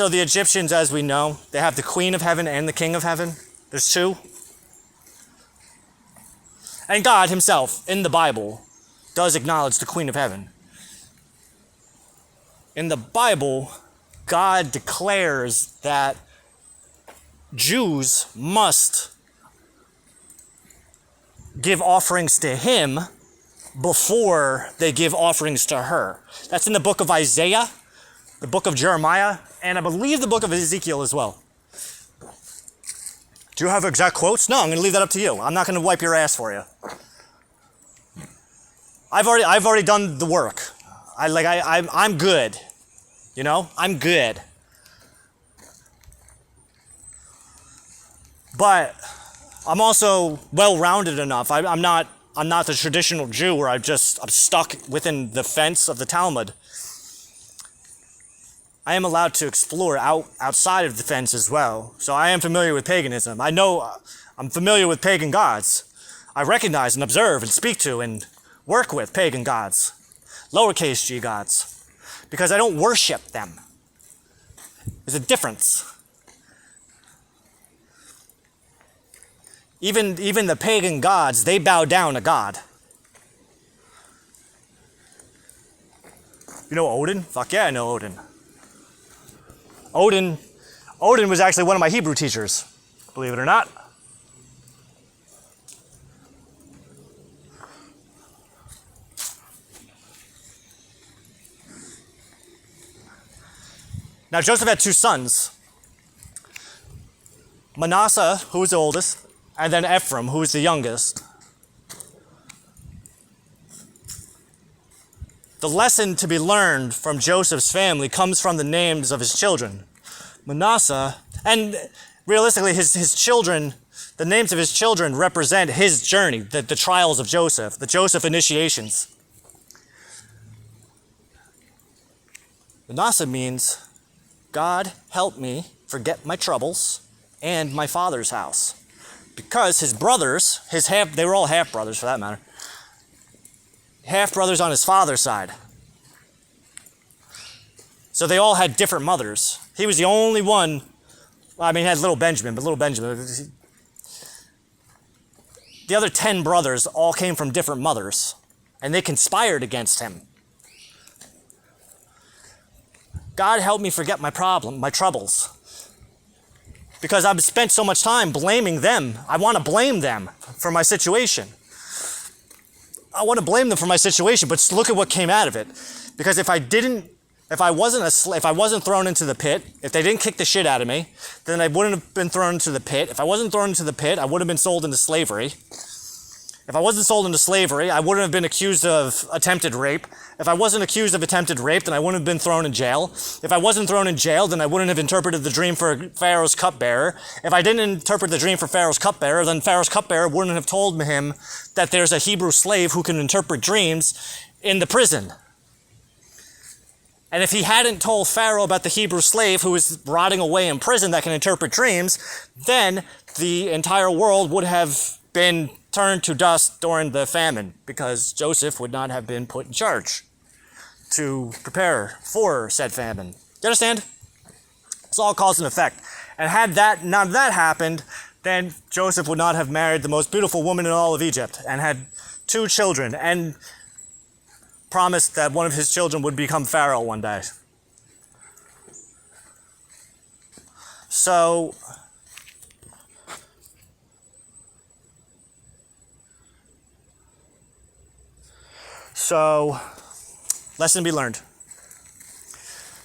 the Egyptians, as we know, they have the Queen of Heaven and the King of Heaven. There's two. And God himself, in the Bible, does acknowledge the Queen of Heaven. In the Bible, God declares that Jews must give offerings to him before they give offerings to her. That's in the book of Isaiah, the book of Jeremiah, and I believe the book of Ezekiel as well. Do you have exact quotes? No, I'm going to leave that up to you. I'm not going to wipe your ass for you. I've already done the work. I'm good. I'm good. But I'm also well-rounded enough. I'm not the traditional Jew where I'm stuck within the fence of the Talmud. I am allowed to explore outside of the fence as well. So I am familiar with paganism. I'm familiar with pagan gods. I recognize and observe and speak to and work with pagan gods, lowercase g gods, because I don't worship them. There's a difference. Even the pagan gods, they bow down to God. You know Odin? Fuck yeah, I know Odin. Odin was actually one of my Hebrew teachers, believe it or not. Now Joseph had two sons. Manasseh, who was the oldest, and then Ephraim, who was the youngest. The lesson to be learned from Joseph's family comes from the names of his children. Manasseh, and realistically his children, the names of his children represent his journey, the trials of Joseph, the Joseph initiations. Manasseh means, God help me forget my troubles and my father's house. Because his brothers, they were all half-brothers for that matter, half-brothers on his father's side. So they all had different mothers. He was the only one, well, I mean, he had little Benjamin, the other 10 brothers all came from different mothers, and they conspired against him. God help me forget my troubles. Because I've spent so much time blaming them. I want to blame them for my situation. I want to blame them for my situation, but look at what came out of it. Because if I wasn't thrown into the pit, if they didn't kick the shit out of me, then I wouldn't have been thrown into the pit. If I wasn't thrown into the pit, I would have been sold into slavery. If I wasn't sold into slavery, I wouldn't have been accused of attempted rape. If I wasn't accused of attempted rape, then I wouldn't have been thrown in jail. If I wasn't thrown in jail, then I wouldn't have interpreted the dream for Pharaoh's cupbearer. If I didn't interpret the dream for Pharaoh's cupbearer, then Pharaoh's cupbearer wouldn't have told him that there's a Hebrew slave who can interpret dreams in the prison. And if he hadn't told Pharaoh about the Hebrew slave who was rotting away in prison that can interpret dreams, then the entire world would have been turned to dust during the famine, because Joseph would not have been put in charge to prepare for said famine. You understand? It's all cause and effect. And had none of that happened, then Joseph would not have married the most beautiful woman in all of Egypt and had 2 children and promised that one of his children would become Pharaoh one day. So lesson to be learned.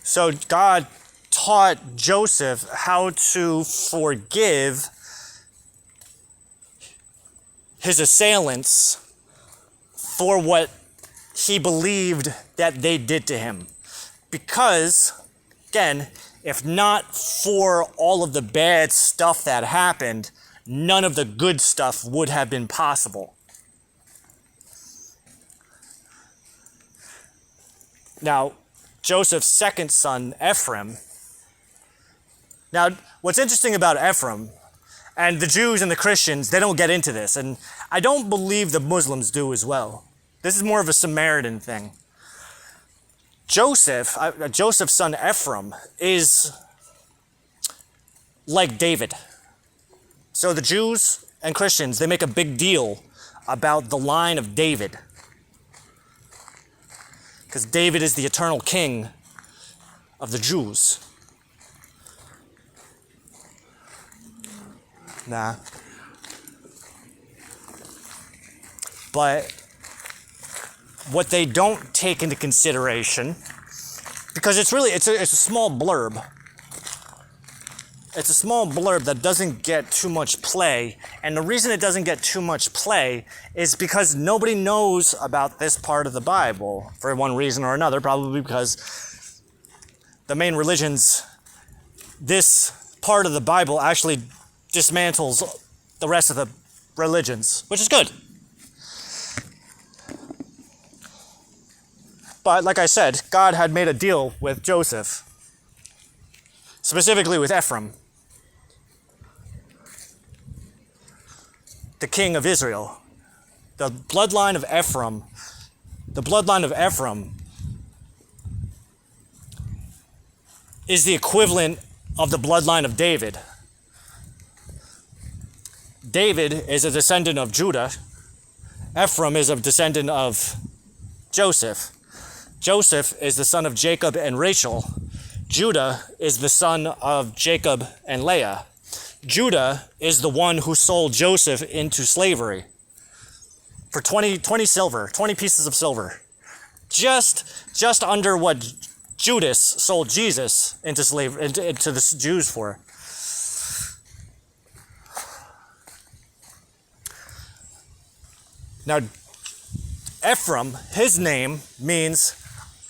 So God taught Joseph how to forgive his assailants for what he believed that they did to him. Because, again, if not for all of the bad stuff that happened, none of the good stuff would have been possible. Now, Joseph's second son, Ephraim. Now, what's interesting about Ephraim, and the Jews and the Christians, they don't get into this, and I don't believe the Muslims do as well. This is more of a Samaritan thing. Joseph's son Ephraim is like David. So the Jews and Christians, they make a big deal about the line of David. Because David is the eternal king of the Jews. Nah. But what they don't take into consideration, because it's a small blurb. It's a small blurb that doesn't get too much play, and the reason it doesn't get too much play is because nobody knows about this part of the Bible for one reason or another, probably because the main religions, this part of the Bible actually dismantles the rest of the religions, which is good. But like I said, God had made a deal with Joseph, specifically with Ephraim, the king of Israel. The bloodline of Ephraim is the equivalent of the bloodline of David. David is a descendant of Judah. Ephraim is a descendant of Joseph. Joseph is the son of Jacob and Rachel. Judah is the son of Jacob and Leah. Judah is the one who sold Joseph into slavery for 20 pieces of silver. Just under what Judas sold Jesus into slavery, into the Jews for. Now, Ephraim, his name means,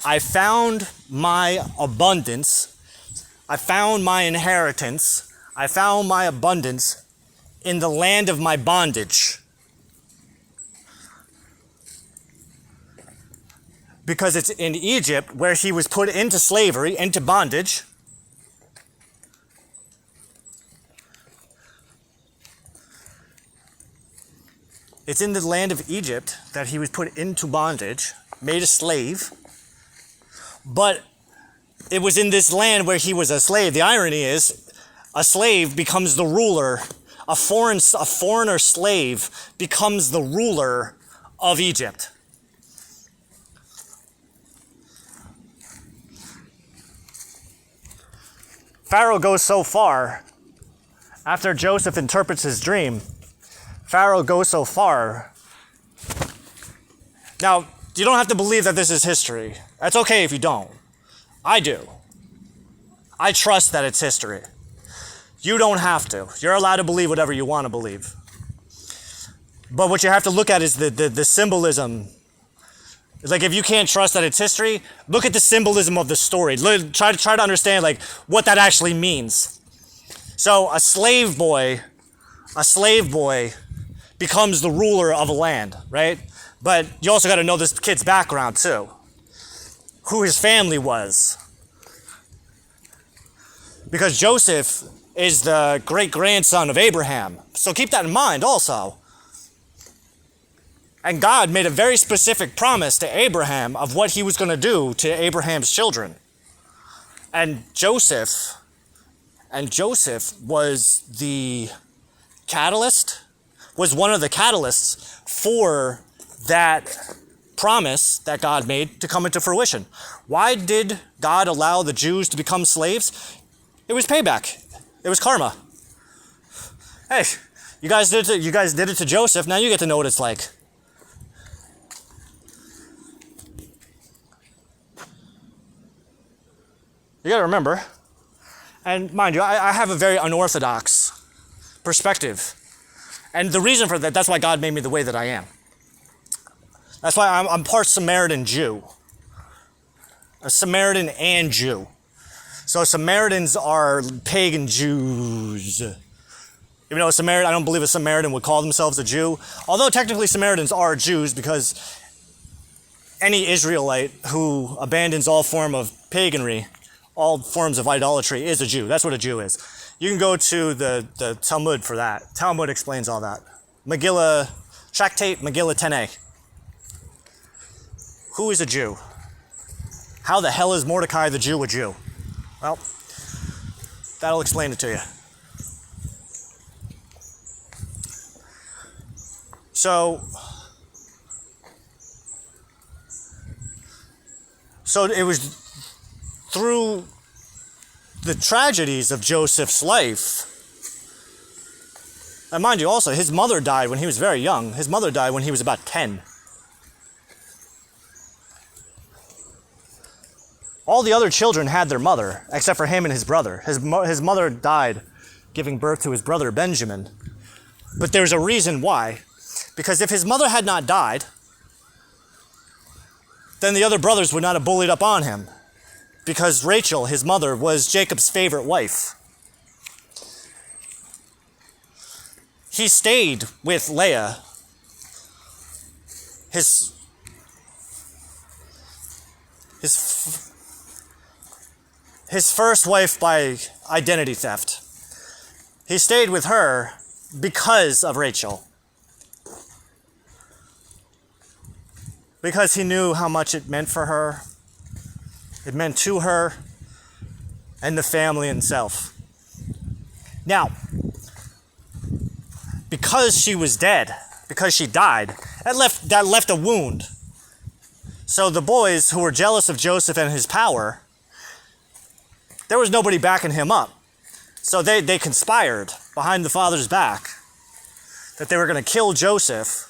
I found my abundance, I found my inheritance, I found my abundance in the land of my bondage. Because it's in Egypt where he was put into slavery, into bondage. It's in the land of Egypt that he was put into bondage, made a slave. But it was in this land where he was a slave. The irony is, a slave becomes the ruler. A foreigner slave becomes the ruler of Egypt. Pharaoh goes so far, after Joseph interprets his dream, Pharaoh goes so far. Now, you don't have to believe that this is history. That's okay if you don't. I do. I trust that it's history. You don't have to. You're allowed to believe whatever you want to believe. But what you have to look at is the symbolism. Like, if you can't trust that it's history, look at the symbolism of the story. Try to understand, like, what that actually means. So a slave boy becomes the ruler of a land, right? But you also got to know this kid's background too. Who his family was. Because Joseph is the great-grandson of Abraham. So keep that in mind also. And God made a very specific promise to Abraham of what he was going to do to Abraham's children. And Joseph was the catalyst, was one of the catalysts for that promise that God made to come into fruition. Why did God allow the Jews to become slaves? It was payback. It was karma. Hey, you guys did it to Joseph, now you get to know what it's like. You gotta remember, and mind you, I have a very unorthodox perspective. And the reason for that, that's why God made me the way that I am. That's why I'm part Samaritan Jew. A Samaritan and Jew. So Samaritans are pagan Jews. Even though I don't believe a Samaritan would call themselves a Jew. Although technically Samaritans are Jews, because any Israelite who abandons all form of paganry, all forms of idolatry, is a Jew. That's what a Jew is. You can go to the Talmud for that. Talmud explains all that. Tractate Megillah Teneh. Who is a Jew? How the hell is Mordecai the Jew a Jew? Well, that'll explain it to you. So it was through the tragedies of Joseph's life. And mind you also, his mother died when he was very young. His mother died when he was about 10. All the other children had their mother, except for him and his brother. His mother died giving birth to his brother Benjamin. But there's a reason why. Because if his mother had not died, then the other brothers would not have bullied up on him. Because Rachel, his mother, was Jacob's favorite wife. he stayed with Leah, his first wife by identity theft. He stayed with her because of Rachel. Because he knew how much it meant for her. It meant to her and the family itself. Now, because she was dead, because she died, that left a wound. So the boys who were jealous of Joseph and his power, there was nobody backing him up. So they conspired behind the father's back that they were going to kill Joseph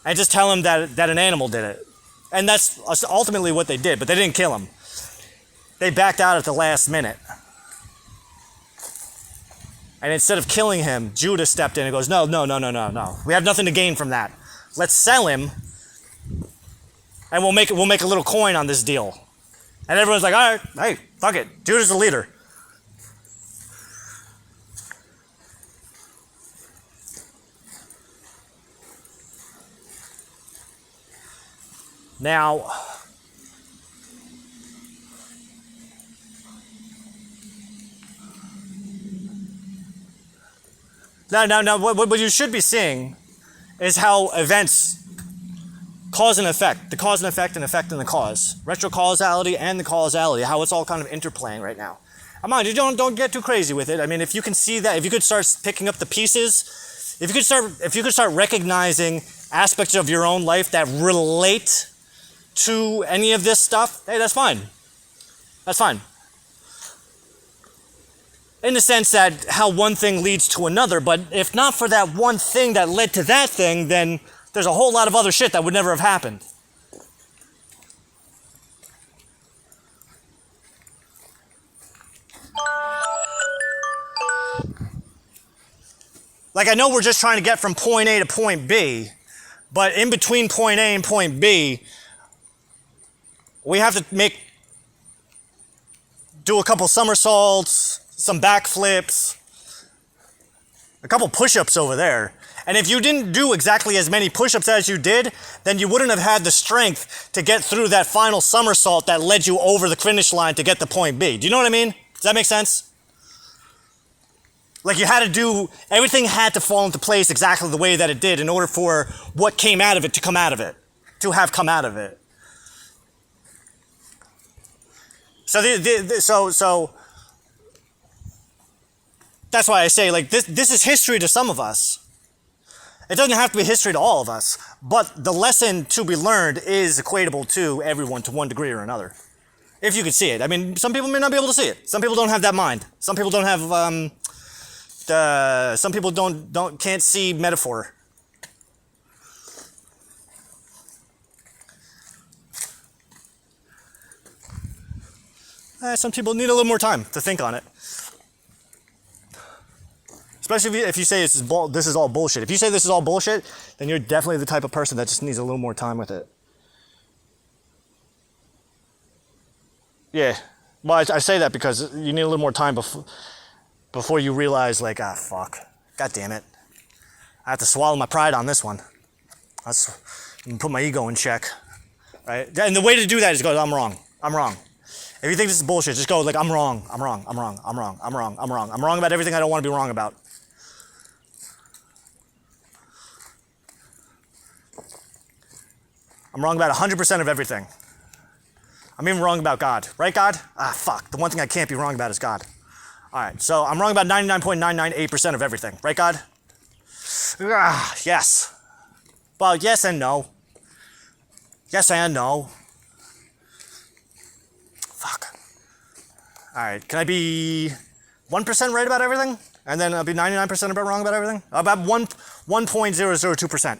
and just tell him that an animal did it. And that's ultimately what they did, but they didn't kill him. They backed out at the last minute. And instead of killing him, Judah stepped in and goes, no. We have nothing to gain from that. Let's sell him, and we'll make a little coin on this deal. And everyone's like, all right, hey, fuck it. Judah's the leader. Now, what you should be seeing is how events cause and effect, the cause and effect and the cause, retrocausality and the causality, how it's all kind of interplaying right now. Mind you, don't get too crazy with it. I mean, if you can see that, if you could start picking up the pieces, if you could start recognizing aspects of your own life that relate to any of this stuff, hey, that's fine. That's fine. In the sense that how one thing leads to another, but if not for that one thing that led to that thing, then there's a whole lot of other shit that would never have happened. Like, I know we're just trying to get from point A to point B, but in between point A and point B, we have to do a couple somersaults, some backflips, a couple push-ups over there. And if you didn't do exactly as many push-ups as you did, then you wouldn't have had the strength to get through that final somersault that led you over the finish line to get to point B. Do you know what I mean? Does that make sense? Like, you had to do, everything had to fall into place exactly the way that it did in order for what came out of it to come out of it, to have come out of it. So that's why I say, like, this is history to some of us. It doesn't have to be history to all of us, but the lesson to be learned is equatable to everyone to one degree or another. If you could see it. I mean, some people may not be able to see it. Some people don't have that mind. Some people don't have, some people can't see metaphor. Some people need a little more time to think on it. Especially if you say this is all bullshit. If you say this is all bullshit, then you're definitely the type of person that just needs a little more time with it. Yeah. Well, I say that because you need a little more time before you realize, like, fuck. God damn it. I have to swallow my pride on this one. Put my ego in check. Right? And the way to do that is go, I'm wrong. If you think this is bullshit, just go like, I'm wrong about everything I don't want to be wrong about. I'm wrong about 100% of everything. I'm even wrong about God. Right, God? Fuck. The one thing I can't be wrong about is God. All right, so I'm wrong about 99.998% of everything. Right, God? Yes. Well, yes and no. Yes and no. Fuck. All right, can I be 1% right about everything? And then I'll be 99% wrong about everything? About 1.002%.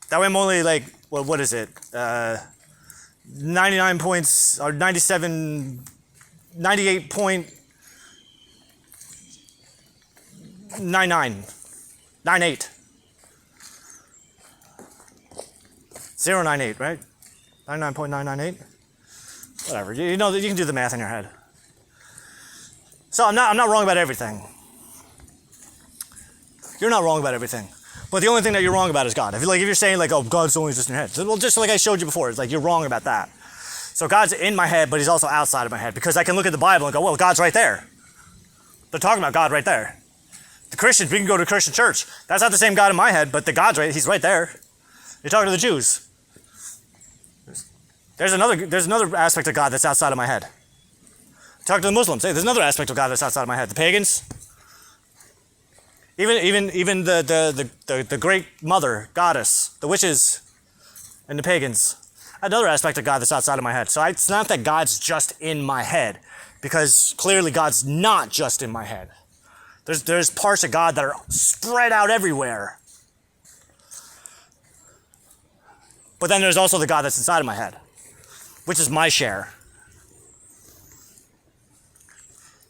That way I'm only like, well, what is it? 99 points, or 98.98. 98. 098, right? 99.998. Whatever. You know that you can do the math in your head. So I'm not wrong about everything. You're not wrong about everything. But the only thing that you're wrong about is God. If you're saying like, oh, God's only just in your head. Well, just like I showed you before, it's like you're wrong about that. So God's in my head, but he's also outside of my head because I can look at the Bible and go, well, God's right there. They're talking about God right there. The Christians, we can go to a Christian church. That's not the same God in my head, but the God's right, he's right there. You're talking to the Jews. There's another aspect of God that's outside of my head. Talk to the Muslims. Hey, there's another aspect of God that's outside of my head. The pagans. Even the great mother, goddess, the witches, and the pagans. Another aspect of God that's outside of my head. So it's not that God's just in my head, because clearly God's not just in my head. There's parts of God that are spread out everywhere. But then there's also the God that's inside of my head, which is my share.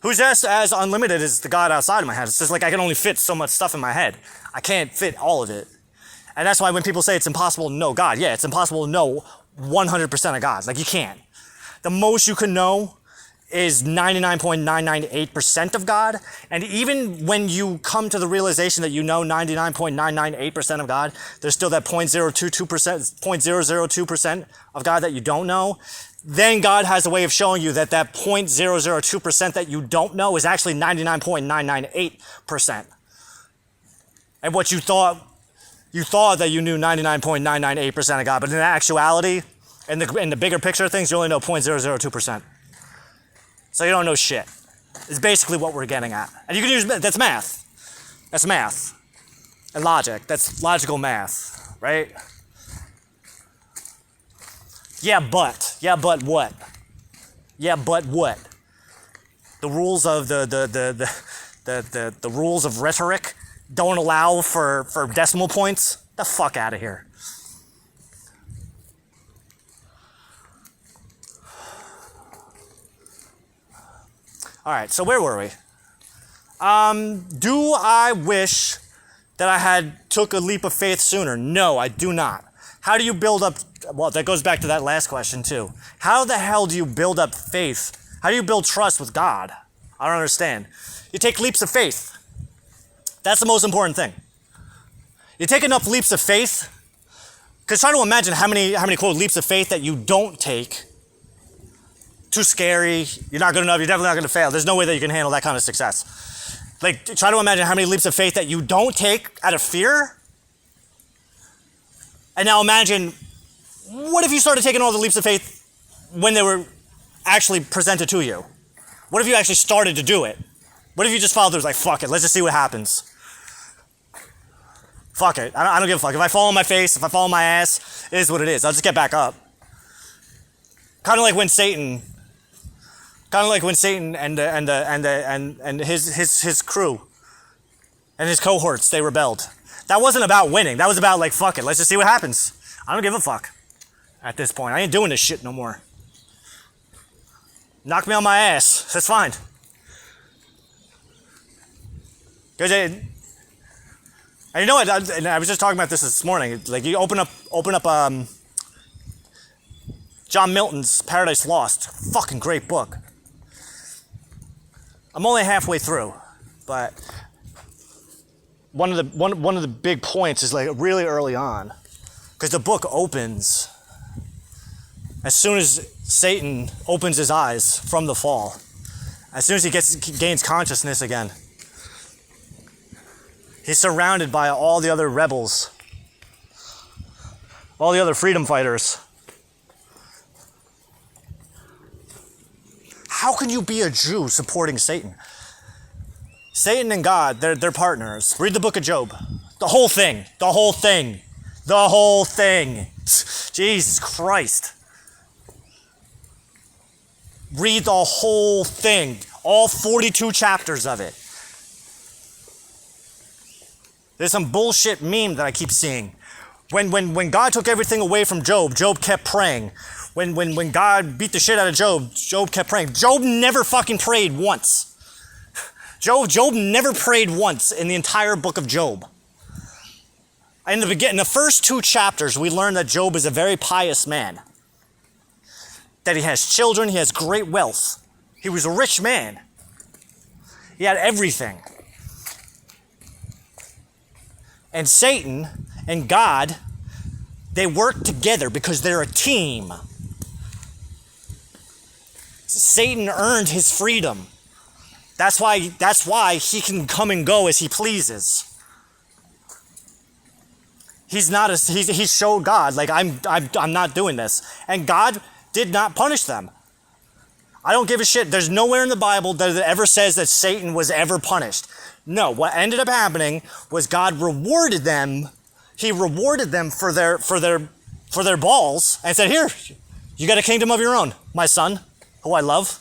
Who's just as unlimited as the God outside of my head. It's just like I can only fit so much stuff in my head. I can't fit all of it. And that's why when people say it's impossible to know God, yeah, it's impossible to know 100% of God. Like you can't. The most you can know is 99.998% of God. And even when you come to the realization that you know 99.998% of God, there's still that 0.002% of God that you don't know. Then God has a way of showing you that 0.002% that you don't know is actually 99.998%. And what you thought that you knew 99.998% of God, but in actuality, in the bigger picture of things, you only know 0.002%. So you don't know shit. It's basically what we're getting at. And you can use, that's math. That's math. And logic. That's logical math, right? Yeah, but what? Yeah, but what? The rules of the rules of rhetoric don't allow for decimal points? The fuck out of here. All right, so where were we? Do I wish that I had took a leap of faith sooner? No, I do not. How do you build up, well, that goes back to that last question too. How the hell do you build up faith? How do you build trust with God? I don't understand. You take leaps of faith. That's the most important thing. You take enough leaps of faith, because try to imagine how many quote leaps of faith that you don't take. Too scary, you're not good enough, you're definitely not going to fail. There's no way that you can handle that kind of success. Like, try to imagine how many leaps of faith that you don't take out of fear. And now imagine, what if you started taking all the leaps of faith when they were actually presented to you? What if you actually started to do it? What if you just followed through, like, fuck it, let's just see what happens. Fuck it, I don't give a fuck. If I fall on my face, if I fall on my ass, it is what it is. I'll just get back up. Kind of like when Satan and his crew and his cohorts, they rebelled. That wasn't about winning. That was about like, fuck it, let's just see what happens. I don't give a fuck at this point. I ain't doing this shit no more. Knock me on my ass. That's fine. And you know what? I was just talking about this morning. Like you open up John Milton's Paradise Lost. Fucking great book. I'm only halfway through, but one of the big points is like really early on, because the book opens as soon as Satan opens his eyes from the fall. As soon as he gains consciousness again, he's surrounded by all the other rebels, all the other freedom fighters. How can you be a Jew supporting Satan? Satan and God, they're partners. Read the book of Job. The whole thing. Jesus Christ. Read the whole thing. All 42 chapters of it. There's some bullshit meme that I keep seeing. When God took everything away from Job, Job kept praying. When God beat the shit out of Job, Job kept praying. Job never fucking prayed once. Job never prayed once in the entire book of Job. In the first 2 chapters, we learn that Job is a very pious man. That he has children, he has great wealth. He was a rich man. He had everything. and Satan and God, they work together because they're a team. Satan earned his freedom. That's why he can come and go as he pleases. He showed God, like, I'm not doing this. And God did not punish them. I don't give a shit. There's nowhere in the Bible that it ever says that Satan was ever punished. No, what ended up happening was God rewarded them. He rewarded them for their balls and said, "Here, you got a kingdom of your own, my son, who I love,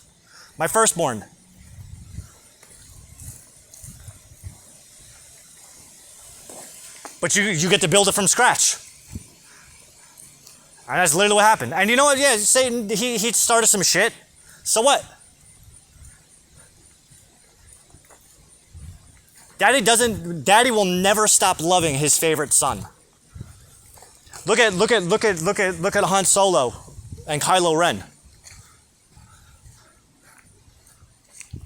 my firstborn." But you get to build it from scratch. And that's literally what happened. And you know what? Yeah, Satan, he started some shit. So what? Daddy will never stop loving his favorite son. Look at Han Solo and Kylo Ren.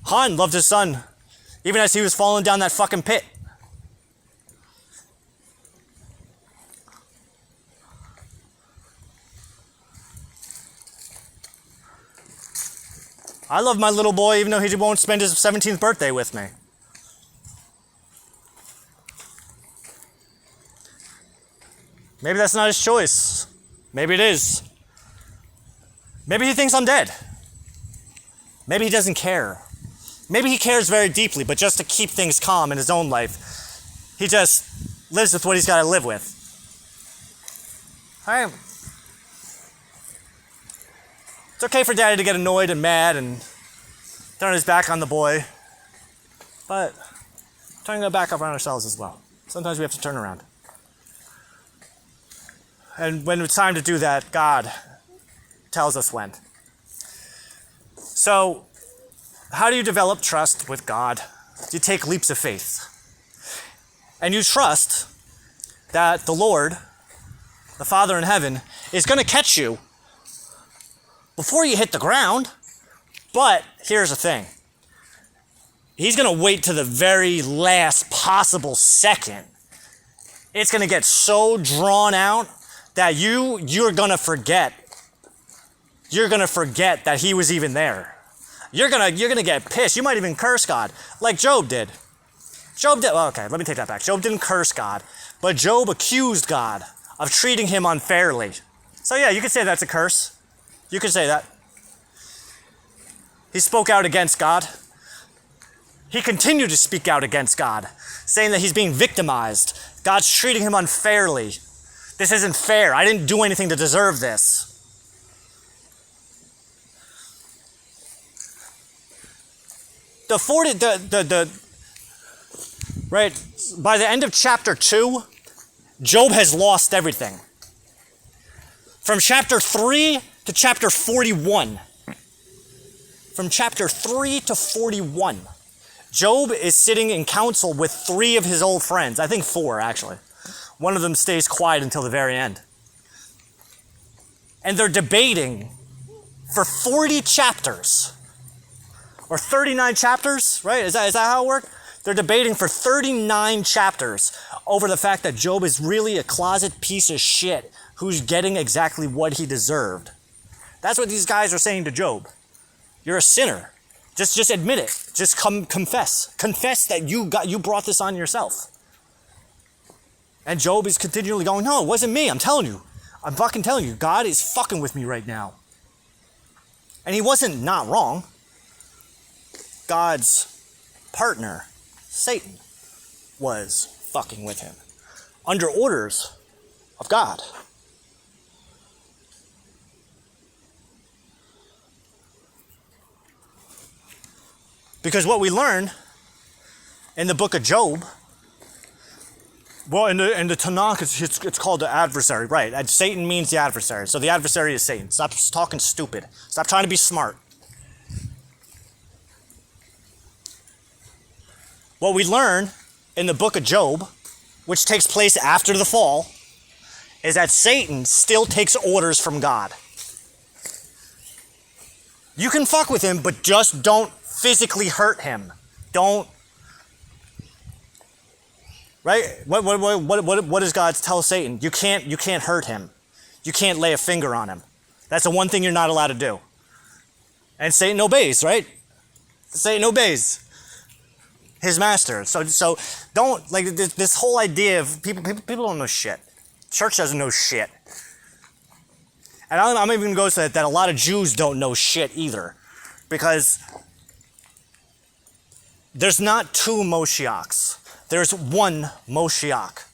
Han loved his son even as he was falling down that fucking pit. I love my little boy even though he won't spend his 17th birthday with me. Maybe that's not his choice. Maybe it is. Maybe he thinks I'm dead. Maybe he doesn't care. Maybe he cares very deeply, but just to keep things calm in his own life, he just lives with what he's got to live with. Alright. It's okay for daddy to get annoyed and mad and turn his back on the boy, but turning our back up on ourselves as well. Sometimes we have to turn around. And when it's time to do that, God tells us when. So, how do you develop trust with God? You take leaps of faith. And you trust that the Lord, the Father in heaven, is going to catch you before you hit the ground. But here's the thing. He's going to wait to the very last possible second. It's going to get so drawn out that you're going to forget. You're going to forget that he was even there. You're going to get pissed. You might even curse God, like Job did. Well, okay, let me take that back. Job didn't curse God, but Job accused God of treating him unfairly. So yeah, you could say that's a curse. You could say that. He spoke out against God. He continued to speak out against God, saying that he's being victimized. God's treating him unfairly. This isn't fair. I didn't do anything to deserve this. Right, by the end of chapter 2, Job has lost everything. From chapter 3 to chapter 41. From chapter 3 to 41. Job is sitting in council with 3 of his old friends. I think 4, actually. One of them stays quiet until the very end. And they're debating for 40 chapters. Or 39 chapters, right? Is that how it worked? They're debating for 39 chapters over the fact that Job is really a closet piece of shit who's getting exactly what he deserved. That's what these guys are saying to Job. You're a sinner. Just admit it. Just confess. Confess that you brought this on yourself. And Job is continually going, no, it wasn't me. I'm telling you. I'm fucking telling you. God is fucking with me right now. And he wasn't not wrong. God's partner, Satan, was fucking with him. Under orders of God. Because what we learn in the book of Job, well, in the Tanakh, it's called the adversary, right? And Satan means the adversary. So the adversary is Satan. Stop talking stupid. Stop trying to be smart. What we learn in the book of Job, which takes place after the fall, is that Satan still takes orders from God. You can fuck with him, but just don't physically hurt him. Don't Right? What does God tell Satan? You can't hurt him. You can't lay a finger on him. That's the one thing you're not allowed to do. And Satan obeys, right? Satan obeys his master. So don't, like, this whole idea of people don't know shit. Church doesn't know shit. And I'm even going to go to that a lot of Jews don't know shit either. Because there's not two Moshiachs. There's one Moshiach.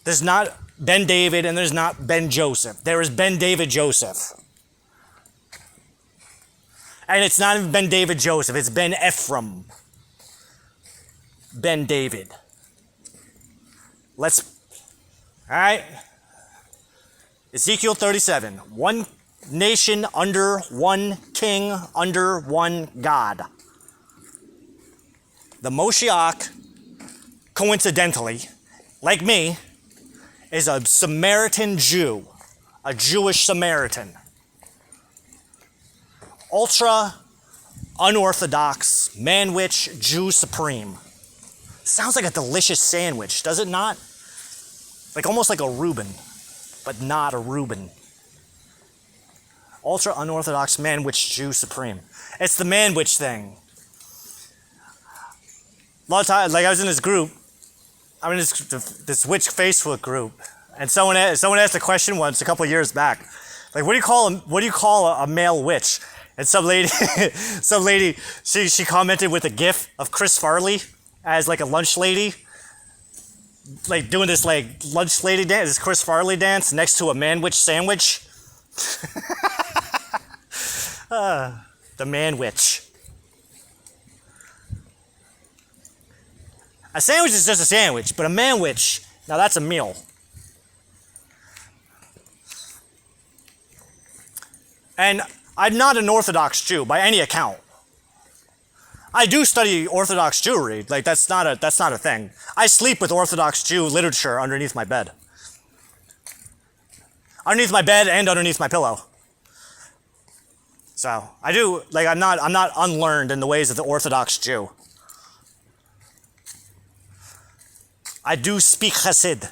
There's not Ben David and there's not Ben Joseph. There is Ben David Joseph. And it's not even Ben David Joseph. It's Ben Ephraim. Ben David. All right. Ezekiel 37. One nation under one king, under one God. The Moshiach, coincidentally, like me, is a Samaritan Jew, a Jewish Samaritan. Ultra unorthodox, man-witch, Jew supreme. Sounds like a delicious sandwich, does it not? Like almost like a Reuben, but not a Reuben. Ultra unorthodox man-witch, Jew supreme. It's the man-witch thing. A lot of times, like I was in this group, I'm in this witch Facebook group, and someone asked a question once a couple of years back, like, what do you call a male witch? And some lady, she commented with a GIF of Chris Farley as like a lunch lady, like doing this like lunch lady dance, this Chris Farley dance next to a man witch sandwich. The man witch. A sandwich is just a sandwich, but a man witch, now that's a meal. And I'm not an Orthodox Jew by any account. I do study Orthodox Jewry, like that's not a thing. I sleep with Orthodox Jew literature underneath my bed. Underneath my bed and underneath my pillow. So I do, like, I'm not unlearned in the ways of the Orthodox Jew. I do speak Chassid.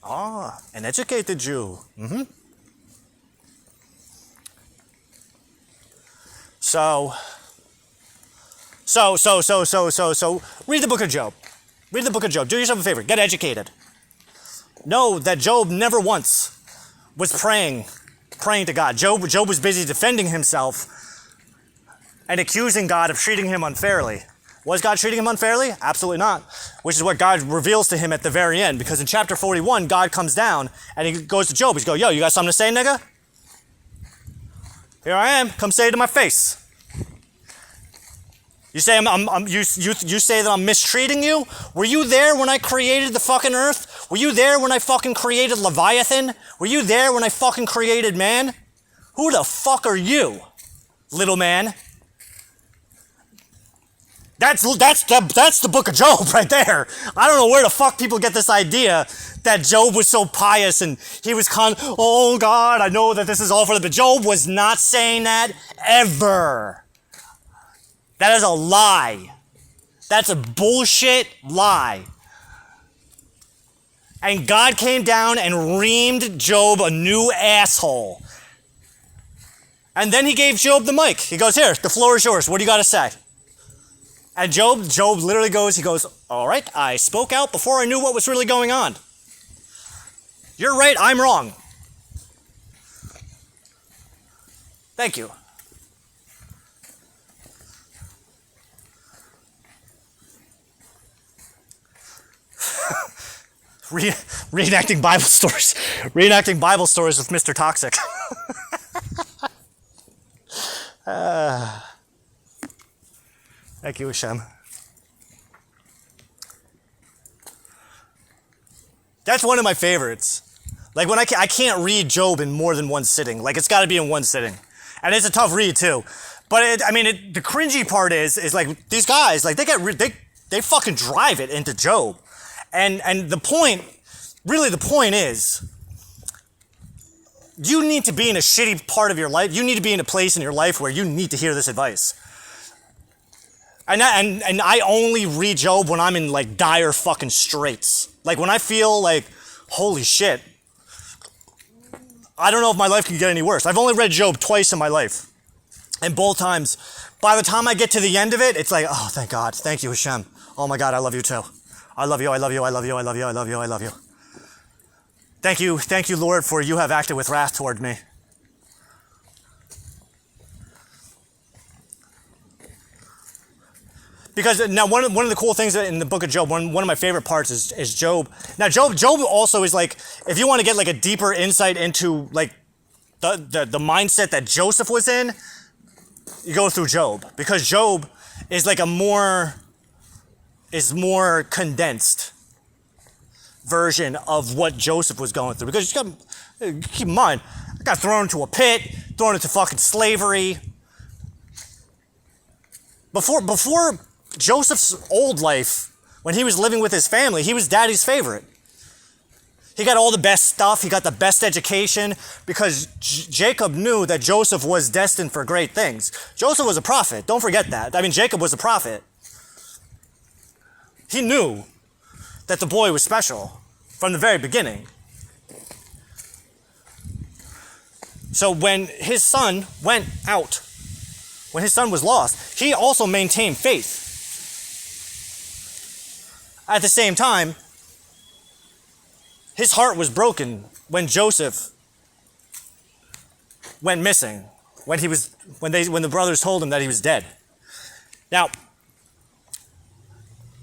Ah, an educated Jew. Mm-hmm. So, read the book of Job. Read the book of Job. Do yourself a favor. Get educated. Know that Job never once was praying to God. Job was busy defending himself and accusing God of treating him unfairly. Was God treating him unfairly? Absolutely not. Which is what God reveals to him at the very end. Because in chapter 41, God comes down and he goes to Job. He's going, yo, you got something to say, nigga? Here I am. Come say it to my face. You say you say that I'm mistreating you? Were you there when I created the fucking earth? Were you there when I fucking created Leviathan? Were you there when I fucking created man? Who the fuck are you, little man? That's the book of Job right there. I don't know where the fuck people get this idea that Job was so pious and he was oh God, I know that this is all for the, but Job was not saying that ever. That is a lie. That's a bullshit lie. And God came down and reamed Job a new asshole. And then he gave Job the mic. He goes, here, the floor is yours. What do you got to say? And Job literally goes, all right, I spoke out before I knew what was really going on. You're right, I'm wrong. Thank you. Reenacting Bible stories. Reenacting Bible stories with Mr. Toxic. Thank you, Hashem. That's one of my favorites. Like when I can't read Job in more than one sitting. Like it's got to be in one sitting, and it's a tough read too. But the cringy part is like these guys, like they fucking drive it into Job, and the point is, you need to be in a shitty part of your life. You need to be in a place in your life where you need to hear this advice. And I only read Job when I'm in like dire fucking straits. Like when I feel like, holy shit, I don't know if my life can get any worse. I've only read Job twice in my life. And both times, by the time I get to the end of it, it's like, oh, thank God. Thank you, Hashem. Oh my God, I love you too. I love you, I love you, I love you, I love you, I love you, I love you. Thank you, Lord, for you have acted with wrath toward me. Because now one of the cool things in the book of Job, one of my favorite parts is Job. Now Job also is like, if you want to get like a deeper insight into like the mindset that Joseph was in, you go through Job. Because Job is like more condensed version of what Joseph was going through. Because you got keep in mind, I got thrown into a pit, thrown into fucking slavery. Before Joseph's old life, when he was living with his family, he was daddy's favorite. He got all the best stuff. He got the best education because Jacob knew that Joseph was destined for great things. Joseph was a prophet. Don't forget that. I mean, Jacob was a prophet. He knew that the boy was special from the very beginning. So when his son went out, when his son was lost, he also maintained faith. At the same time, his heart was broken when Joseph went missing, when the brothers told him that he was dead. Now,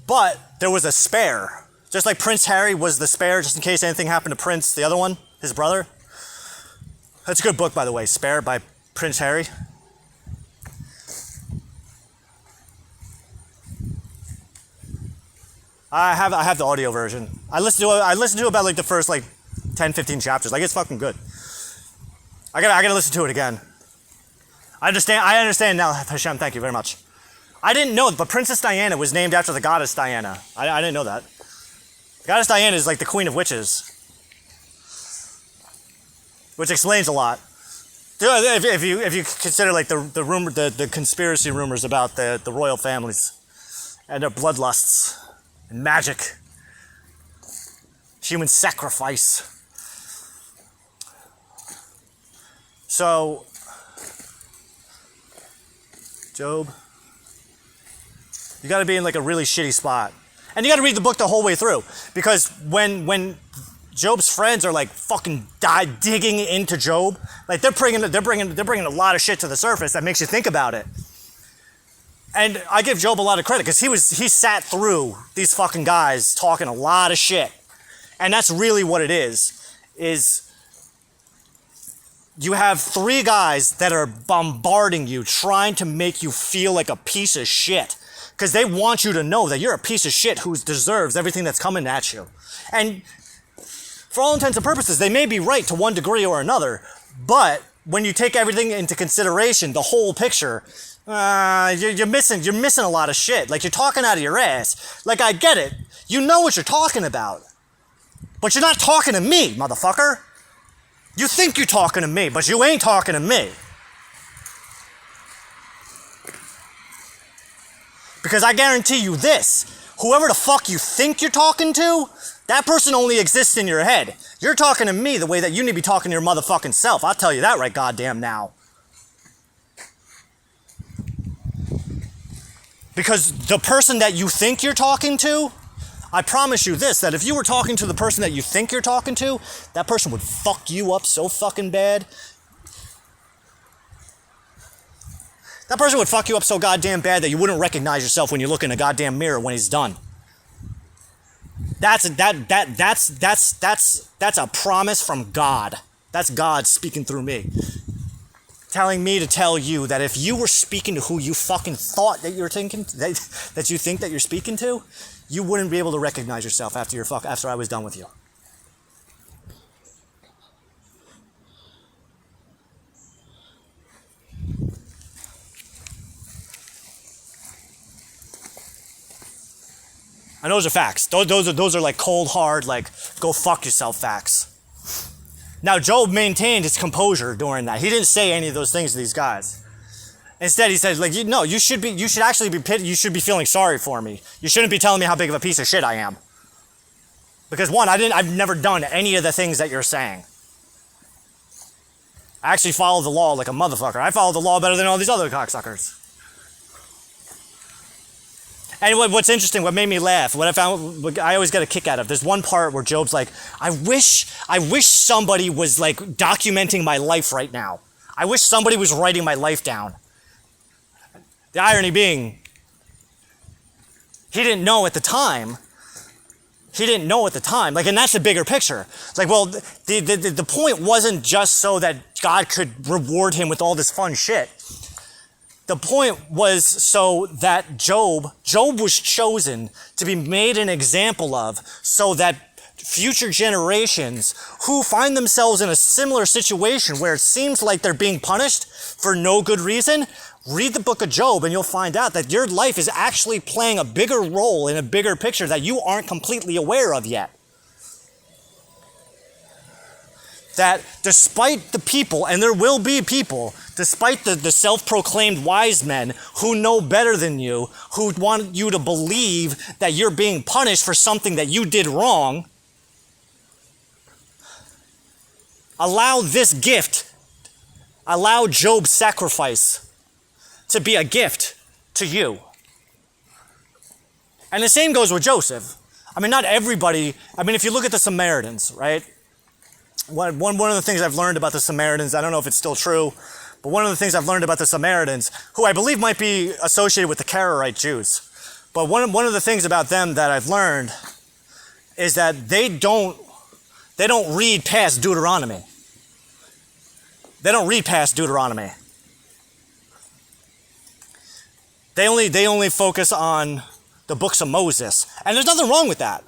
but there was a spare. Just like Prince Harry was the spare, just in case anything happened to Prince, the other one, his brother. That's a good book, by the way, Spare by Prince Harry. I have the audio version. I listened to about like the first like 10, 15 chapters. Like it's fucking good. I gotta listen to it again. I understand now, Hashem, thank you very much. I didn't know, but Princess Diana was named after the goddess Diana. I didn't know that. The goddess Diana is like the queen of witches. Which explains a lot. If you consider like the conspiracy rumors about the royal families and their bloodlusts. And magic, human sacrifice. So, Job, you got to be in like a really shitty spot, and you got to read the book the whole way through, because when Job's friends are like fucking digging into Job, like they're bringing a lot of shit to the surface that makes you think about it. And I give Job a lot of credit because he sat through these fucking guys talking a lot of shit. And that's really what it is you have three guys that are bombarding you, trying to make you feel like a piece of shit. Because they want you to know that you're a piece of shit who deserves everything that's coming at you. And for all intents and purposes, they may be right to one degree or another. But when you take everything into consideration, the whole picture, you're missing a lot of shit. Like, you're talking out of your ass. Like, I get it. You know what you're talking about. But you're not talking to me, motherfucker. You think you're talking to me, but you ain't talking to me. Because I guarantee you this. Whoever the fuck you think you're talking to, that person only exists in your head. You're talking to me the way that you need to be talking to your motherfucking self. I'll tell you that right goddamn now. Because the person that you think you're talking to, I promise you this, that if you were talking to the person that you think you're talking to, that person would fuck you up so fucking bad. That person would fuck you up so goddamn bad that you wouldn't recognize yourself when you look in a goddamn mirror when he's done. That's a promise from God. That's God speaking through me. Telling me to tell you that if you were speaking to who you fucking thought that you're thinking, that you think that you're speaking to, you wouldn't be able to recognize yourself after I was done with you. And those are facts. Those are like cold, hard, like, go fuck yourself facts. Now, Job maintained his composure during that. He didn't say any of those things to these guys. Instead, he says, like, no, you should actually be you should be feeling sorry for me. You shouldn't be telling me how big of a piece of shit I am. Because one, I've never done any of the things that you're saying. I actually follow the law like a motherfucker. I follow the law better than all these other cocksuckers. And what's interesting, what made me laugh, what I found, I always get a kick out of, there's one part where Job's like, I wish somebody was like documenting my life right now. I wish somebody was writing my life down. The irony being, he didn't know at the time. Like, and that's the bigger picture. It's like, well, the point wasn't just so that God could reward him with all this fun shit. The point was so that Job was chosen to be made an example of, so that future generations who find themselves in a similar situation where it seems like they're being punished for no good reason, read the book of Job and you'll find out that your life is actually playing a bigger role in a bigger picture that you aren't completely aware of yet. That despite the people, and there will be people, despite the self-proclaimed wise men who know better than you, who want you to believe that you're being punished for something that you did wrong, allow this gift, allow Job's sacrifice to be a gift to you. And the same goes with Joseph. I mean, not everybody, I mean, if you look at the Samaritans, right? One of the things I've learned about the Samaritans, I don't know if it's still true, but one of the things I've learned about the Samaritans, who I believe might be associated with the Karaite Jews, but one of the things about them that I've learned is that they don't read past Deuteronomy. They don't read past Deuteronomy. They only focus on the books of Moses. And there's nothing wrong with that.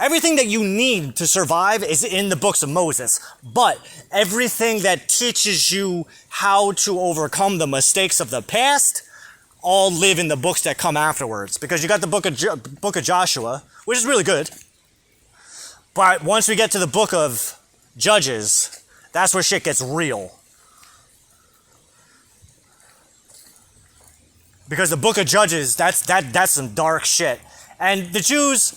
Everything that you need to survive is in the books of Moses. But everything that teaches you how to overcome the mistakes of the past all live in the books that come afterwards. Because you got the book of Joshua, which is really good. But once we get to the book of Judges, that's where shit gets real. Because the book of Judges, that's some dark shit. And the Jews,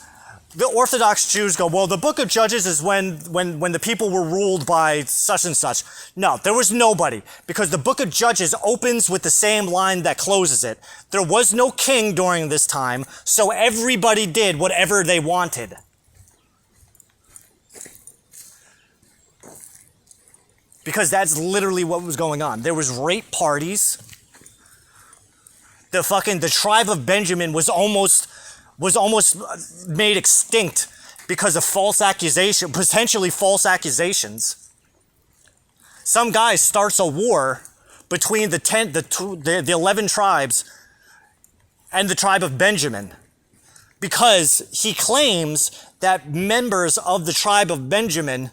the Orthodox Jews go, well, the book of Judges is when the people were ruled by such and such. No, there was nobody. Because the book of Judges opens with the same line that closes it. There was no king during this time, so everybody did whatever they wanted. Because that's literally what was going on. There was rape parties. The tribe of Benjamin was almost made extinct because of potentially false accusations. Some guy starts a war between the 11 tribes and the tribe of Benjamin because he claims that members of the tribe of Benjamin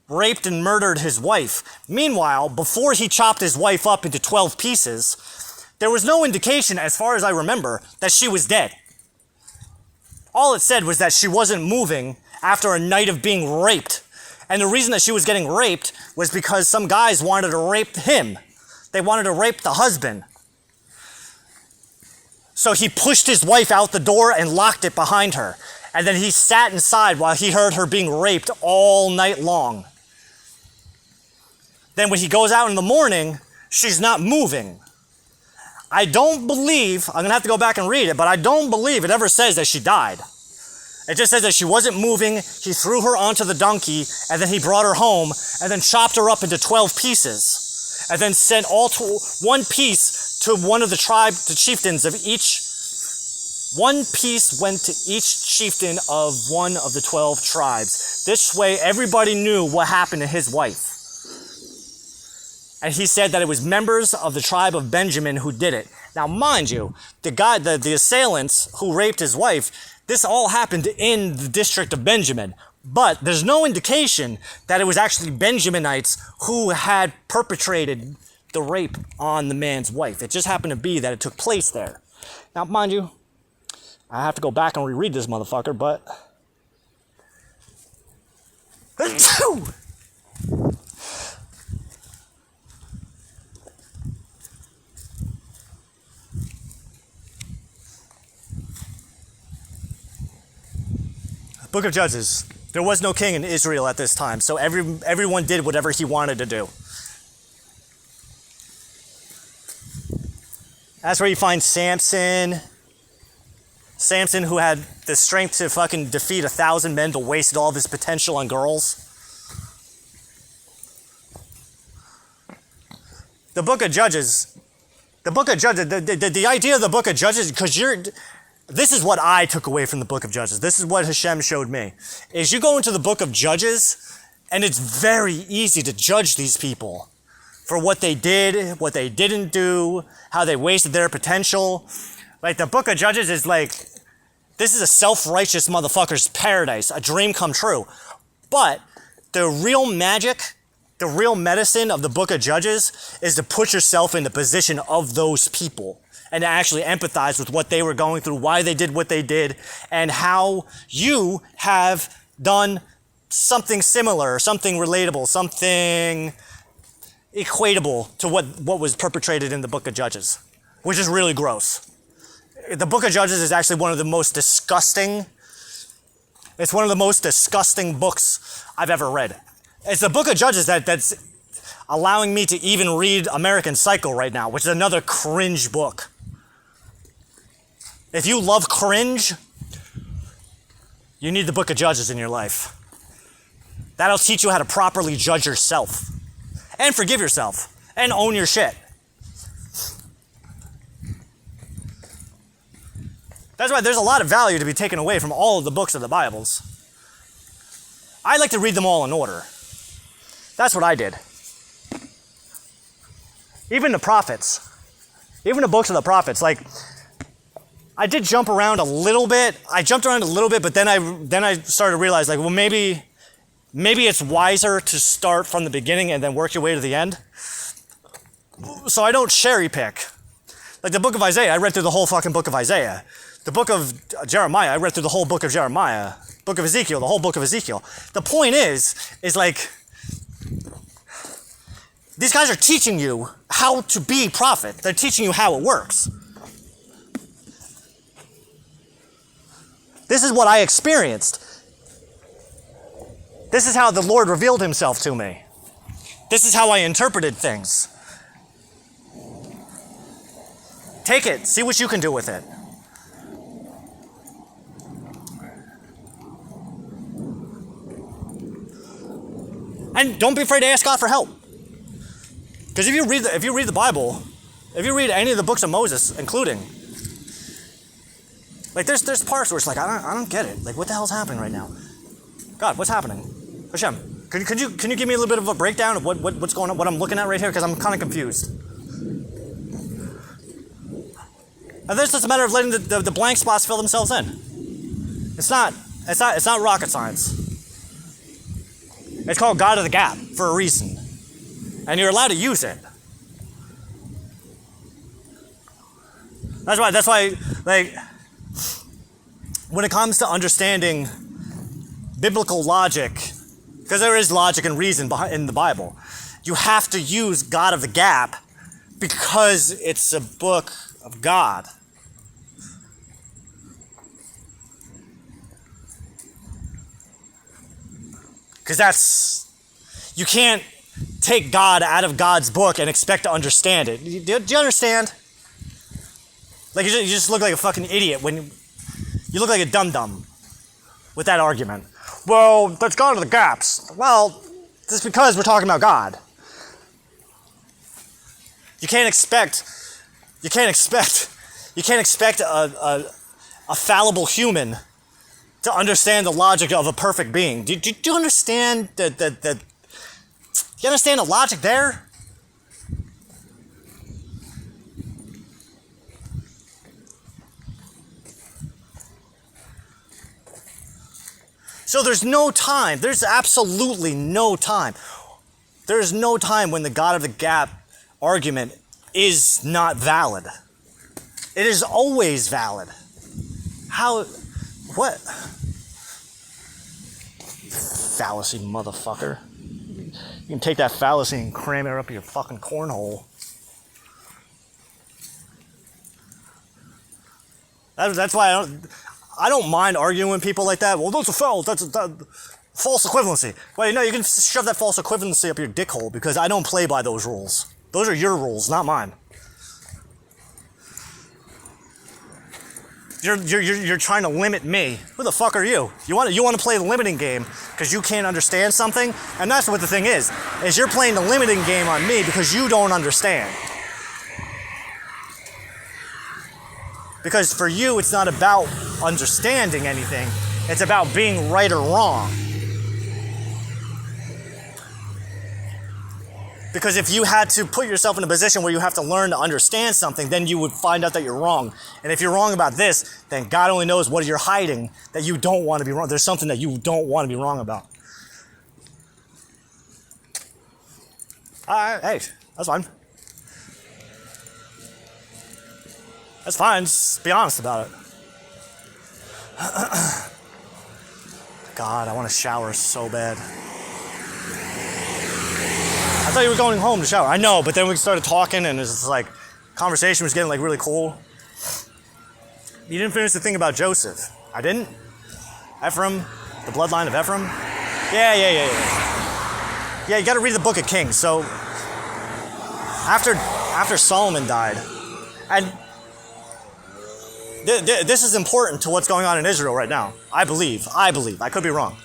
raped and murdered his wife. Meanwhile, before he chopped his wife up into 12 pieces, there was no indication, as far as I remember, that she was dead. All it said was that she wasn't moving after a night of being raped. And the reason that she was getting raped was because some guys wanted to rape him. They wanted to rape the husband. So he pushed his wife out the door and locked it behind her. And then he sat inside while he heard her being raped all night long. Then when he goes out in the morning, she's not moving. I don't believe, I'm going to have to go back and read it, but I don't believe it ever says that she died. It just says that she wasn't moving, he threw her onto the donkey, and then he brought her home, and then chopped her up into 12 pieces, and then sent one piece to one of the chieftains of each. One piece went to each chieftain of one of the 12 tribes. This way, everybody knew what happened to his wife. And he said that it was members of the tribe of Benjamin who did it. Now, mind you, the assailants who raped his wife, this all happened in the district of Benjamin. But there's no indication that it was actually Benjaminites who had perpetrated the rape on the man's wife. It just happened to be that it took place there. Now, mind you, I have to go back and reread this motherfucker, but... Book of Judges. There was no king in Israel at this time, so everyone did whatever he wanted to do. That's where you find Samson. Samson, who had the strength to fucking defeat 1,000 men, but wasted all of his potential on girls. The Book of Judges. The idea of the Book of Judges, because this is what I took away from the Book of Judges. This is what Hashem showed me. Is you go into the Book of Judges, and it's very easy to judge these people for what they did, what they didn't do, how they wasted their potential. Like, the Book of Judges is like, this is a self-righteous motherfucker's paradise, a dream come true. But the real magic, the real medicine of the Book of Judges is to put yourself in the position of those people and to actually empathize with what they were going through, why they did what they did, and how you have done something similar, something relatable, something equatable to what was perpetrated in the Book of Judges, which is really gross. The Book of Judges is actually one of the most disgusting, it's one of the most disgusting books I've ever read. It's the Book of Judges that's allowing me to even read American Psycho right now, which is another cringe book. If you love cringe, you need the Book of Judges in your life. That'll teach you how to properly judge yourself and forgive yourself and own your shit. That's why there's a lot of value to be taken away from all of the books of the Bibles. I like to read them all in order. That's what I did. Even the prophets. Even the books of the prophets. Like, I did jump around a little bit. I jumped around a little bit, but then I started to realize, like, well, maybe it's wiser to start from the beginning and then work your way to the end. So I don't cherry pick. Like the book of Isaiah, I read through the whole fucking book of Isaiah. The book of Jeremiah, I read through the whole book of Jeremiah. Book of Ezekiel, the whole book of Ezekiel. The point is like, these guys are teaching you how to be prophet. They're teaching you how it works. This is what I experienced. This is how the Lord revealed himself to me. This is how I interpreted things. Take it. See what you can do with it. And don't be afraid to ask God for help. Because if you read the Bible, if you read any of the books of Moses, including, like there's parts where it's like I don't get it. Like, what the hell's happening right now? God, what's happening? Hashem, can you give me a little bit of a breakdown of what's going on, what I'm looking at right here? Because I'm kind of confused. And this is a matter of letting the blank spots fill themselves in. It's not rocket science. It's called God of the Gap for a reason. And you're allowed to use it. That's why, like, when it comes to understanding biblical logic, because there is logic and reason in the Bible, you have to use God of the Gap because it's a book of God. Because you can't take God out of God's book and expect to understand it. Do you understand? Like, you just look like a fucking idiot when you look like a dum-dum with that argument. Well, that's God of the Gaps. Well, just because we're talking about God. You can't expect a fallible human to understand the logic of a perfect being. Do you understand you understand the logic there? So there's no time. There's absolutely no time. There's no time when the God of the Gap argument is not valid. It is always valid. How? What? Fallacy, motherfucker. You can take that fallacy and cram it up your fucking cornhole. That's why I don't mind arguing with people like that. Well, that's a foul. That's false equivalency. Well, you can shove that false equivalency up your dick hole because I don't play by those rules. Those are your rules, not mine. You're trying to limit me. Who the fuck are you? You want to play the limiting game because you can't understand something? And that's what the thing is you're playing the limiting game on me because you don't understand. Because for you, it's not about understanding anything. It's about being right or wrong. Because if you had to put yourself in a position where you have to learn to understand something, then you would find out that you're wrong. And if you're wrong about this, then God only knows what you're hiding that you don't want to be wrong. There's something that you don't want to be wrong about. Hey, that's fine. That's fine, just be honest about it. God, I want to shower so bad. I thought you were going home to shower. I know, but then we started talking and it's like, conversation was getting like really cool. You didn't finish the thing about Joseph. I didn't? Ephraim, the bloodline of Ephraim? Yeah. Yeah, you gotta read the book of Kings. So, after Solomon died, and this is important to what's going on in Israel right now. I believe. I could be wrong.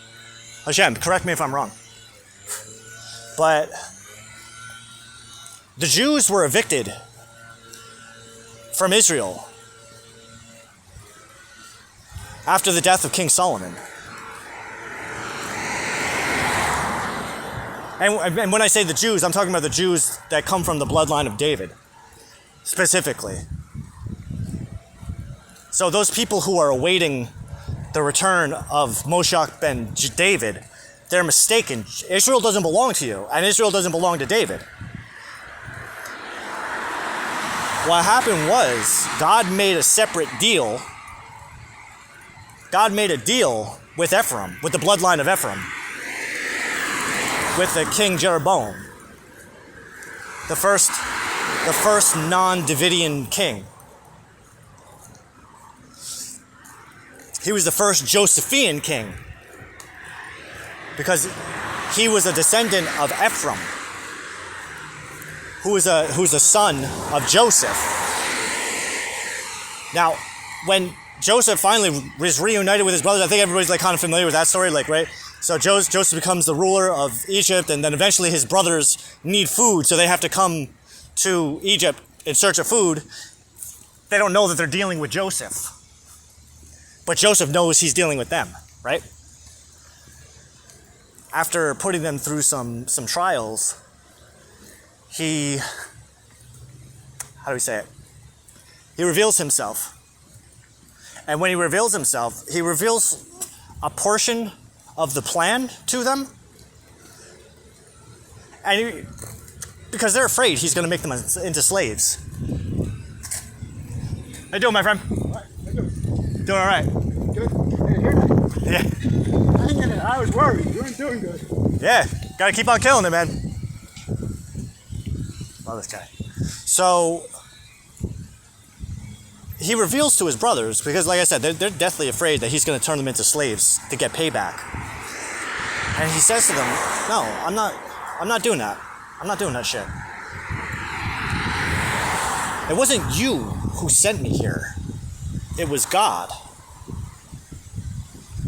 Hashem, correct me if I'm wrong. But the Jews were evicted from Israel after the death of King Solomon. And when I say the Jews, I'm talking about the Jews that come from the bloodline of David, specifically. So those people who are awaiting the return of Moshiach ben David, they're mistaken. Israel doesn't belong to you, and Israel doesn't belong to David. What happened was, God made a separate deal. God made a deal with Ephraim, with the bloodline of Ephraim, with the King Jeroboam, the first non-Davidian king. He was the first Josephian king because he was a descendant of Ephraim, who's a son of Joseph. Now, when Joseph finally was reunited with his brothers, I think everybody's like kind of familiar with that story, like, right? So Joseph becomes the ruler of Egypt, and then eventually his brothers need food, so they have to come to Egypt in search of food. They don't know that they're dealing with Joseph, but Joseph knows he's dealing with them, right? After putting them through some trials, he reveals himself. And when he reveals himself, he reveals a portion of the plan to them. And because they're afraid he's going to make them into slaves. How you doing, my friend? How you doing? Doing all right. Good. Hey, here now. Yeah. Hang in there. I was worried. You weren't doing good. Yeah. Got to keep on killing it, man. Love this guy. So he reveals to his brothers, because like I said, they're deathly afraid that he's going to turn them into slaves to get payback. And he says to them, no, I'm not doing that. I'm not doing that shit. It wasn't you who sent me here. It was God.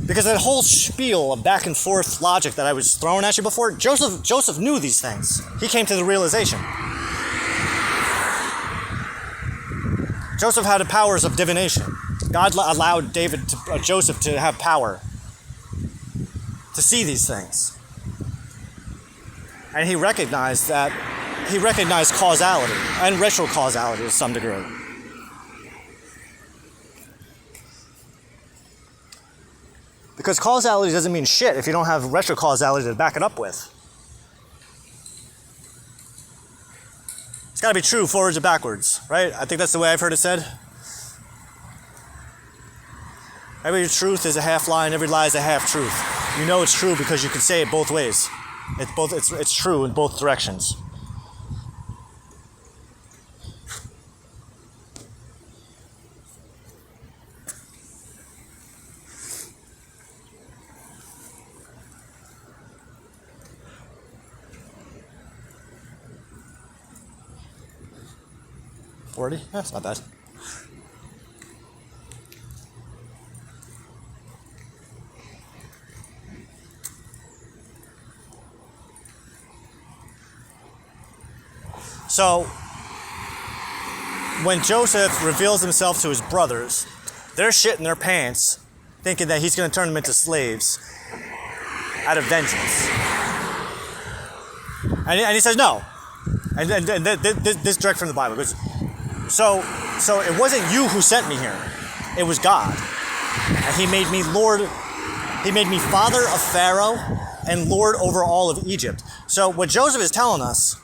Because that whole spiel of back and forth logic that I was throwing at you before, Joseph knew these things. He came to the realization. Joseph had the powers of divination. God allowed Joseph to have power to see these things. And he recognized causality and retrocausality to some degree. Because causality doesn't mean shit if you don't have retrocausality to back it up with. It's got to be true forwards or backwards, right? I think that's the way I've heard it said. Every truth is a half lie and every lie is a half truth. You know it's true because you can say it both ways. It's true in both directions. 40? That's not bad. So, when Joseph reveals himself to his brothers, they're shitting their pants, thinking that he's going to turn them into slaves out of vengeance. And he says no. And this direct from the Bible. So it wasn't you who sent me here. It was God. And he made me Lord. He made me father of Pharaoh and Lord over all of Egypt. So what Joseph is telling us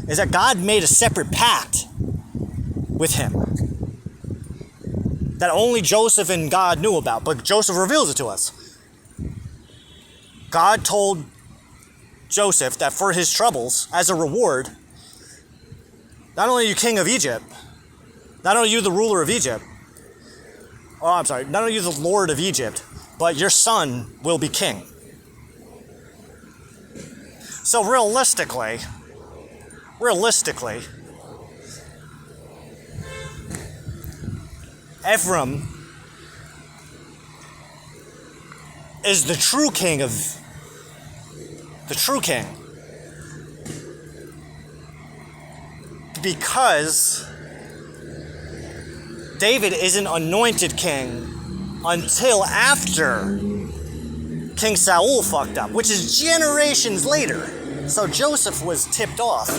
is that God made a separate pact with him that only Joseph and God knew about, but Joseph reveals it to us. God told Joseph that for his troubles, as a reward, not only are you king of Egypt, not only are you the ruler of Egypt, not only are you the Lord of Egypt, but your son will be king. So realistically, Ephraim is the true king. Because David isn't anointed king until after King Saul fucked up, which is generations later. So Joseph was tipped off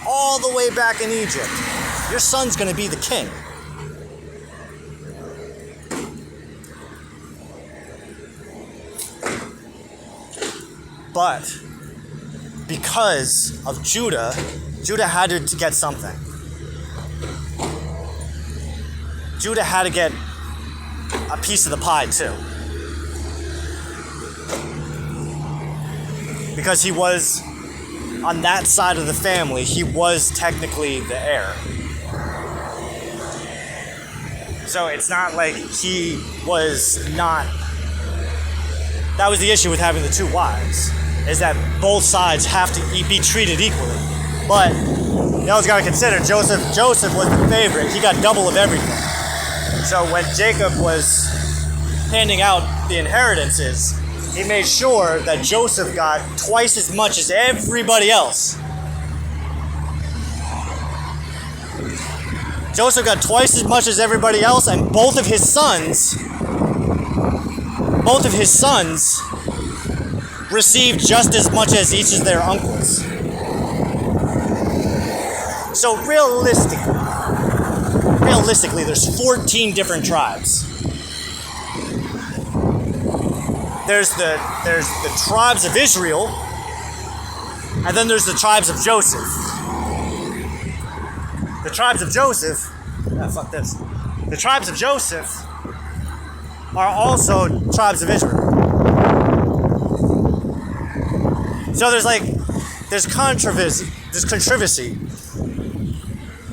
all the way back in Egypt. Your son's going to be the king. But because of Judah had to get something. Judah had to get a piece of the pie too. Because he was, on that side of the family, he was technically the heir. So it's not like he was not. That was the issue with having the two wives, is that both sides have to be treated equally. But you always got to consider Joseph was the favorite. He got double of everything. So when Jacob was handing out the inheritances, he made sure that Joseph got twice as much as everybody else. Joseph got twice as much as everybody else, and both of his sons received just as much as each of their uncles. So realistically, there's 14 different tribes. There's the tribes of Israel, and then there's the tribes of Joseph. The tribes of Joseph, the tribes of Joseph are also tribes of Israel. So there's controversy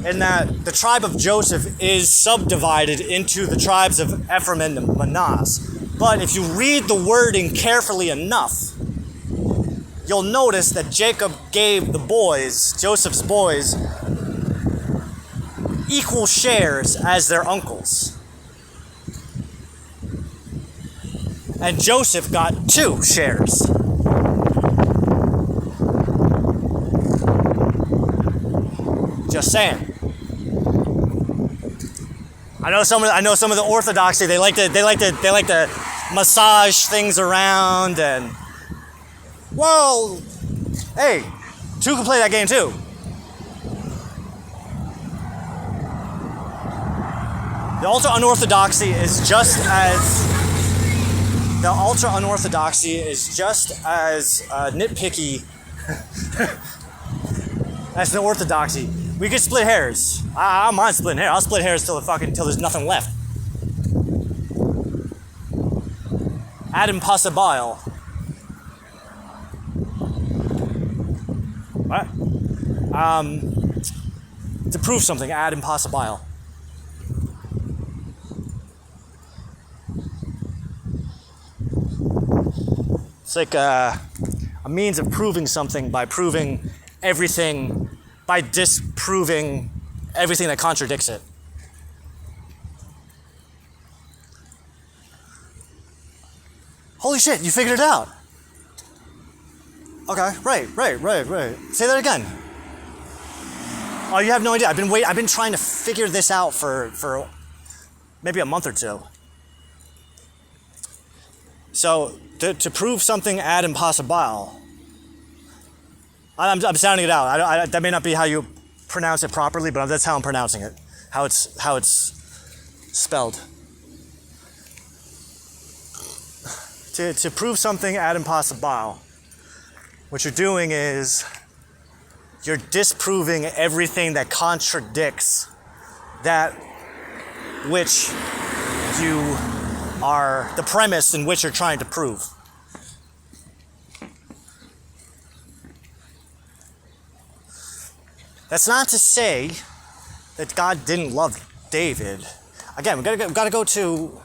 in that the tribe of Joseph is subdivided into the tribes of Ephraim and Manasseh. But if you read the wording carefully enough, you'll notice that Jacob gave Joseph's boys, equal shares as their uncles. And Joseph got 2 shares. Just saying. I know some of the orthodoxy. They like to massage things around and. Well, hey, 2 can play that game too. The ultra unorthodoxy is just as nitpicky as the orthodoxy. We could split hairs. I don't mind splitting hairs. I'll split hairs till there's nothing left. Ad impossibile. What? To prove something, ad impossibile. It's like a means of proving something by proving everything by disproving everything that contradicts it. Holy shit, you figured it out. Okay, right. Say that again. Oh, you have no idea. I've been trying to figure this out for maybe a month or two. So, to prove something ad impossibile, I'm sounding it out. That may not be how you pronounce it properly, but that's how I'm pronouncing it. How it's spelled. To prove something ad impossibile, what you're doing is you're disproving everything that contradicts that which you are, the premise in which you're trying to prove. That's not to say that God didn't love David. Again, we gotta go to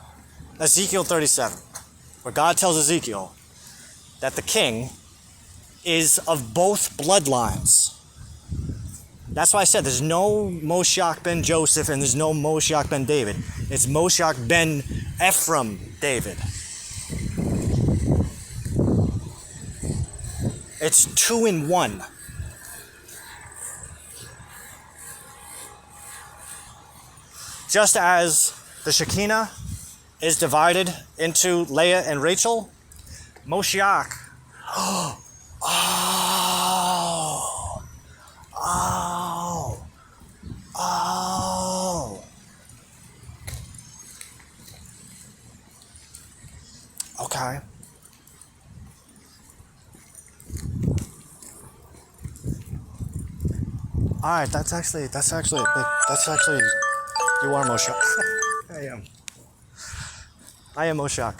Ezekiel 37, where God tells Ezekiel that the king is of both bloodlines. That's why I said there's no Moshiach ben Joseph and there's no Moshiach ben David. It's Moshiach ben Ephraim David. It's 2 in 1. Just as the Shekinah is divided into Leah and Rachel, Moshiach. Okay. All right, that's actually you are Moshiach. I am Moshiach.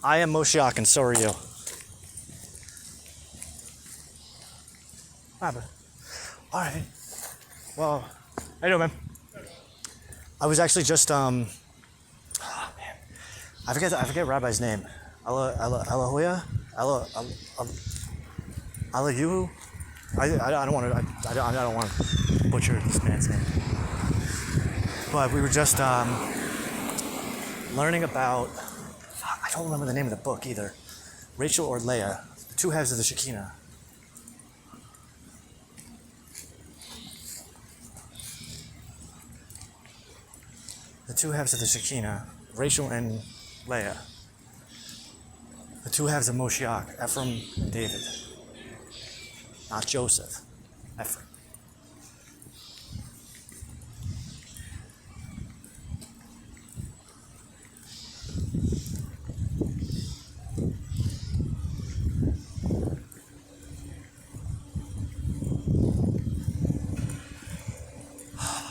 I am Moshiach, and so are you. All right. Well, how you doing, man? I was actually just oh man, I forget Rabbi's name. Alahoya, Alayuhu. I don't want to butcher this man's name. But we were just learning about. I don't remember the name of the book either. Rachel or Leah, the two halves of the Shekinah. The two halves of the Shekinah, Rachel and Leah. The two halves of Moshiach, Ephraim and David. Not Joseph, Ephraim.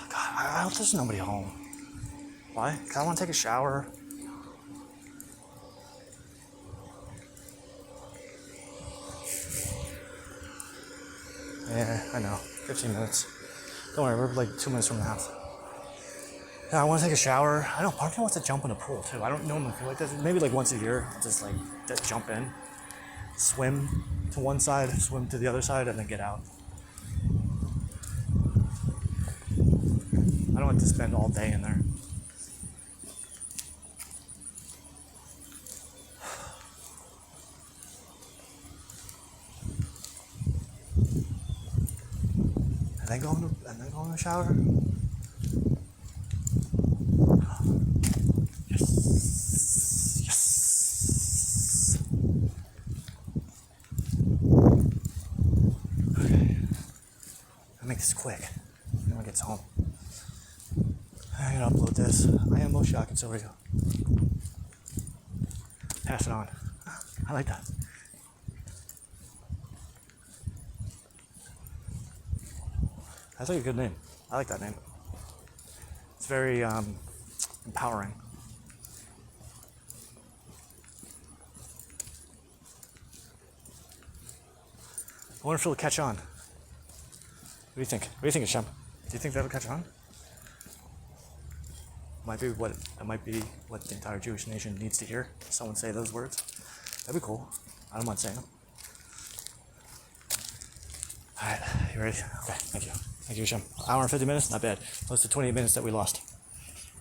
God, I hope there's nobody home. Why? Because I want to take a shower. Yeah, I know. 15 minutes. Don't worry, we're like 2 minutes from the house. Yeah, I want to take a shower. I don't know, part of me wants to jump in a pool too. I don't normally feel like this. Maybe like once a year, I'll just like jump in, swim to one side, swim to the other side, and then get out. I don't want to spend all day in there. And then go in the shower. Yes. Okay. I'll make this quick. When I get home. I'm gonna upload this. I am Moshiach, and so are you. Pass it on. I like that. That's like a good name. I like that name. It's very empowering. I wonder if it'll catch on. What do you think? What do you think, Hashem? Do you think that'll catch on? That might be what the entire Jewish nation needs to hear. Someone say those words. That'd be cool. I don't mind saying them. All right, you ready? Okay, thank you. Thank you, Hashem. Hour and 50 minutes, not bad. Close to 28 minutes that we lost.